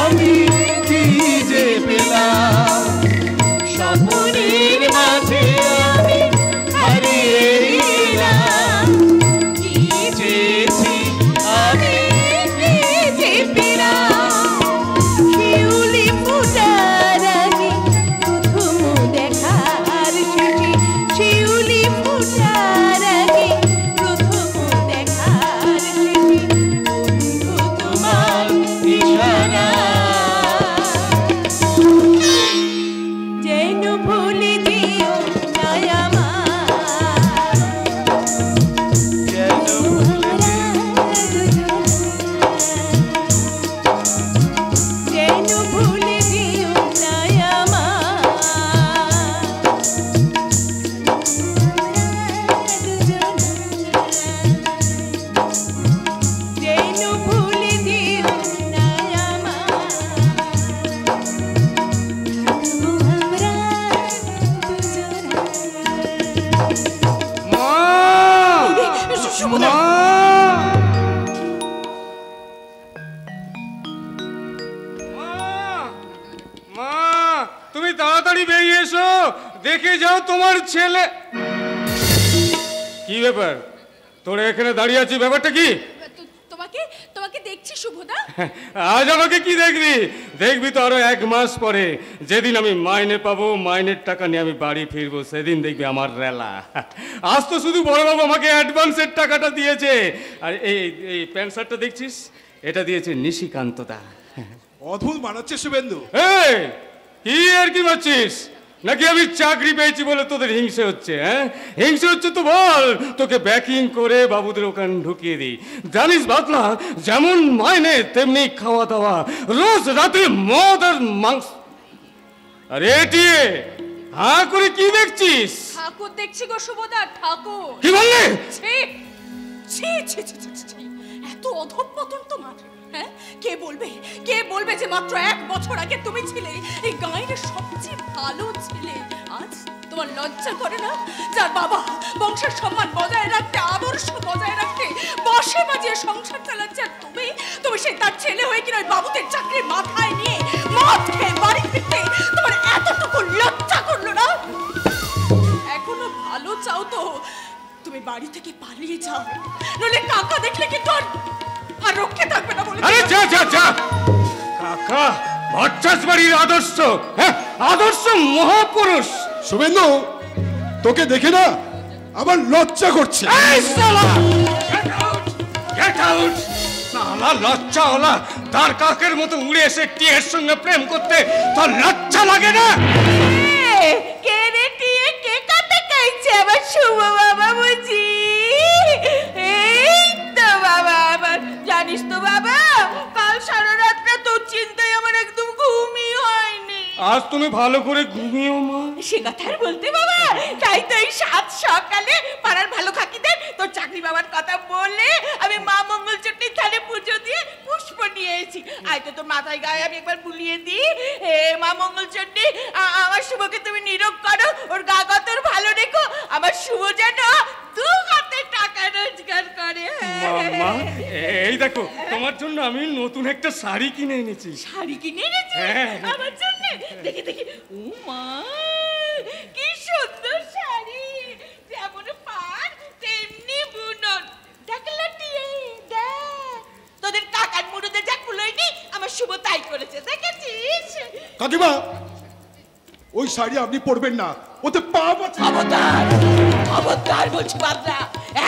আমি কি যে পেলাম, স্বপ্নের মাঝে আমি হারিয়ে গেলাম, কি চেয়েছি আমি কি যে পেলাম। শিউলি ফুটার আগে প্রথম দেখার শেষে, শিউলি ফুটার আগে প্রথম দেখার শেষে, বন্ধু তোমার ইশারা যেন ভুলে যেও না আমার, যেন যেন ভুলে যেও না আমার, যেন ভুলে যেও না আমার, থাকবো আমরা দুজনে। মা! মা, তুমি তাড়াতাড়ি বেরিয়ে এসো, দেখে যাও তোমার ছেলে। কি ব্যাপার, তোরা এখানে দাঁড়িয়ে আছিস, ব্যাপারটা কি? তোমাকে তোমাকে দেখছি শুভদা। আজ আমাকে কি দেখবি? দেখবি তো আরো 1 মাস পরে, যেদিন আমি মাইনে পাবো, মাইনের টাকা নিয়ে আমি বাড়ি ফিরবো, সেদিন দেখবি আমার রেলা। আজ তো শুধু বড়বাবু আমাকে অ্যাডভান্সের টাকাটা দিয়েছে। আর এই এই প্যান্ট শার্টটা দেখছিস, এটা দিয়েছে নিশিকান্ত দা। অদ্ভুত মানাচ্ছে শুভেন্দু। এই, কি আর কি মারছিস? নাকি আমি চাকরি পেয়েছি বলে তোদের হিংসে হচ্ছে? হ্যাঁ, হিংসে হচ্ছে তো বল, তোকে ব্যাকিং করে বাবুদের ওখানে ঢুকিয়ে দিই। জানিস বাতলা, যেমন মাইনে তেমনি খাওয়া দাওয়া, রোজ রাতে মদ আর মাংস। আরে এটিয়ে হা করে কি দেখছিস? ঠাকুর দেখছি গো শুভদা, ঠাকুর। কি বললে? ছি ছি ছি ছি ছি, ছি, ছি। এত অধঃপতন তোমার, হ্যাঁ? কে বলবে যে মাত্র 1 বছর আগে তুমি ছিলে এই গাঁয়ের সবচেয়ে ভালো ছেলে। আজ তোমার লজ্জা করে না? যার বাবা বংশের সম্মান বজায় রাখতে, আদর্শ বজায় রাখতে বসে বাজিয়ে সংসার চালাচ্ছে, আর তুমি সেই তার ছেলে হয়ে কিনা ওই বাবুদের চাকরি মাথায় নিয়ে মদ খেয়ে বাড়ি ফিরতে তোমার এতটুকু লজ্জা করলো না? এখনো ভালো চাও তো তুমি বাড়ি থেকে পালিয়ে যাও, নইলে কাকা দেখলে কিন্তু আর রক্ষে থাকবে না বলে। আরে যা যা যা, কাকা ভট্টাচ বাড়ির আদর্শ, হ্যাঁ, আদর্শ মহাপুরুষ। শুভেন্দু, তোকে দেখে না আমার লজ্জা করছে। এই শালা, গেট আউট, গেট আউট। শালা লজ্জা হলা, তার কাকের মতো উড়ে এসে টিয়ের সঙ্গে প্রেম করতে তোর লজ্জা লাগে না? কে রে টিয়ে, কে কাতে কাইছে আমার শুভ বাবা বুঝি? এই তো বাবা আমার, জানিস তো বাবা, কাল সারা রাতটা তোর চিন্তায় আমার একদম ঘুমই হয়নি। আজ তুমি ভালো করে ঘুমিও মা। সে কথা আর বলতে বাবা, তাই তো এই 7 সকালে পাড়ার ভালো কাকিদের তোর চাকরি বাবার কথা বলে আমি মা মঙ্গল চণ্ডীর থানে পুজো দিয়ে পুষ্প নিয়ে এসেছি। আয় তো তোর মাথায় গায়ে আমি একবার বুলিয়ে দিই। হে মা মঙ্গল চণ্ডী, আমার শুভকে তুমি নিরোগ করো, ওর গা গতর ভালো রেখো, আমার শুভ যেন 2 হাতে টাকা রোজগার করে। মা, এই দেখো, তোমার জন্য আমি নতুন একটা শাড়ি কিনে এনেছি। শাড়ি কিনে এনেছি হ্যাঁ। আমার জন্য? দেখি দেখি, ও মা, কি সুন্দর শাড়ি, যেমন পান তেমনি বুনন। দেখলাটি, দেখ তোদের কাকার মুড়োতে যা কুলোয়নি, আমার শুভ তাই করেছে, দেখেছিস? কাকিমা, ওই শাড়ি আপনি পরবেন না, ওতে পাপ আছে। খবরদার, খবরদার বলছি বাবরা,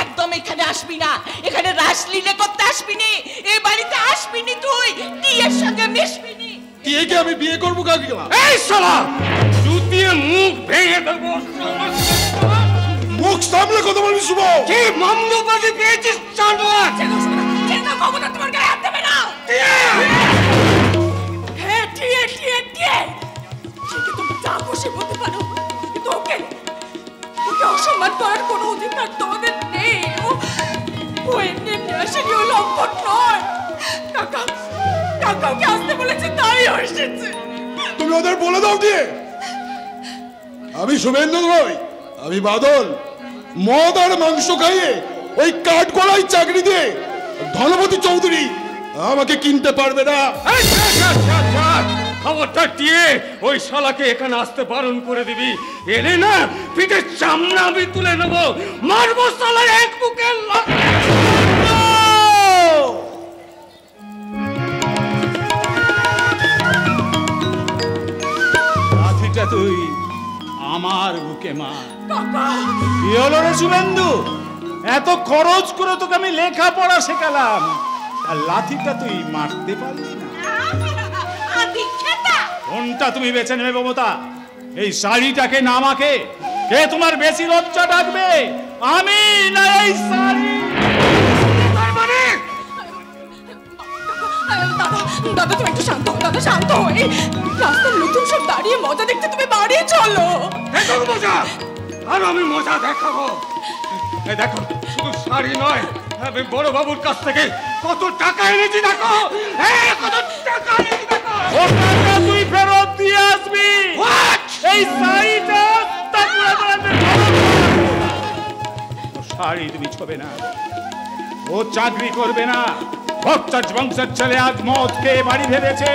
একদম এখানে আসবি না, এখানে রাসলীলা করতে আসবি নি, এই বাড়িতে আসবি নি, তুই টিয়ের সঙ্গে মিশবি নি। টিয়েকে আমি বিয়ে করবো কাকিমা। এই শালা, জুতিয়ে মুখ ভেঙে দেবো। মুখ সামলে কথা বলবি শুভ। কি মামলুবাজি পেয়েছিস জানোয়ার? চেনা খবরদার তোমার গায়ে হাত দেবে না। হ্যাঁ, টিয়ে টিয়ে টিয়ে, সেটা তুমি যা খুশি বলতে পারো, কিন্তু ওকে অসম্মান করার কোনো অধিকার তোমাদের নেই। ও এমনি এমনি আসেনি, ও লম্পট নয়। কাকা, কাকাকে আসতে বলেছে তাই এসেছে। তুমি ওদের বলে দাও দিয়ে, আমি শুভেন্দু নই, আমি বাদল। মদ আর মাংস খাইয়ে ওই কাঠগড়াই চাকরি দিয়ে ধনপতি চৌধুরী আমাকে কিনতে পারবে না। খবরটা দিয়ে ওই শালাকে এখানে আসতে বারণ করে দিবি। এলে না পিঠের চামড়া আমি তুলে নেবো, মারবো শালার এক বুকে। লাঠিটা তুই আমার বুকে মার। কি হলো রে শুভেন্দু? এত খরচ করে তোকে আমি লেখাপড়া শেখালাম, আর লাঠিটা তুই মারতে পারলি না? কোনটা তুমি বেছে নেবে মমতা? এই শাড়িটাকে না আমাকে? কে তোমার বেশি লজ্জা ডাকবে, আমি না এই শাড়ি? দাদা তুমি একটু শান্ত হও, দাদা শান্ত হও। এই রাস্তার নতুন সব দাঁড়িয়ে মজা দেখতে তুমি বাড়ি চলো। মজা আর আমি মজা দেখাবো। এই দেখো, শুধু শাড়ি নয়, আমি বড় বাবুর কাছ থেকে কত টাকা এনেছি দেখো। কত টাকা এনেছি দেখো। ও টাকা তুই ফেরত দিয়ে আসবি। এই শাড়িটা শাড়ি তুমি ছবে না, ও চাকরি করবে না। ভট্টাচ বংশের ছেলে আজ মদ খেয়ে বাড়ি ফেলেছে,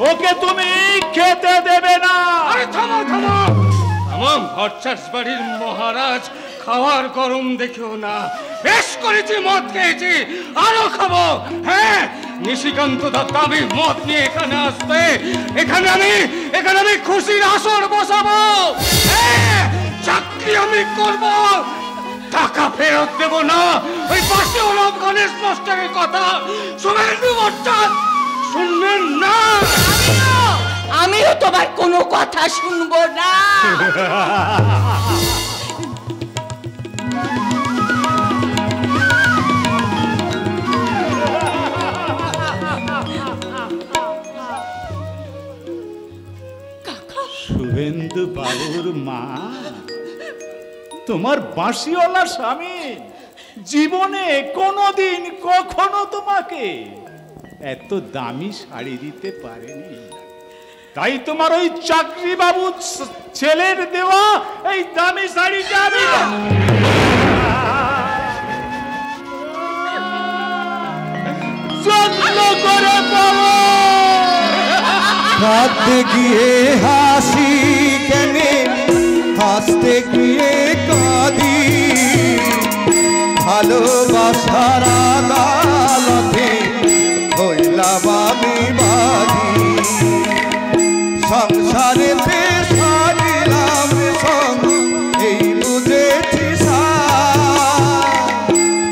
ওকে তুমি খেতে দেবে না। আরে থামো থামো থামো, ভট্টাচ বাড়ির মহারাজ খাওয়ার গরম দেখেও না। বেশ করেছি, মদ খেয়েছি, আরো খাবো। হ্যাঁ, নিশিকান্ত দত্ত আমি মদ নিয়ে এখানে আসবে। এখানে আমি খুশির আসর বসাবো। হ্যাঁ, চাকরি আমি করবো, টাকা ফেরত দেব না। ওই পাশে ওরব গণেশ মাস্টারের কথা শুভেন্দু ভট্টাচ শুনবেন না। আমিও তোমার কোনো কথা শুনবো না। শুভেন্দু বাবুর মা, তোমার বাঁশিওয়ালা স্বামী জীবনে কোনোদিন কখনো তোমাকে এত দামি শাড়ি দিতে পারেনি, তাই তোমার ওই চাকরি বাবু ছেলের দেওয়া এই দামি শাড়িটা আমি যত্ন করে পাবো। কাঁদতে গিয়ে হাসি কেনে, হাসতে গিয়ে কাঁদি, ভালোবাসার আদালতে হইলাম আমি বাদী। সংসারেতে সাজিলাম সঙ্গ, এই বুঝেছি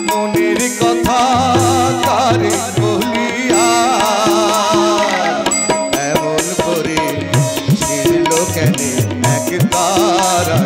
মনের কথা তারে বলিয়া, এমন করে ছিল কেন এক তারা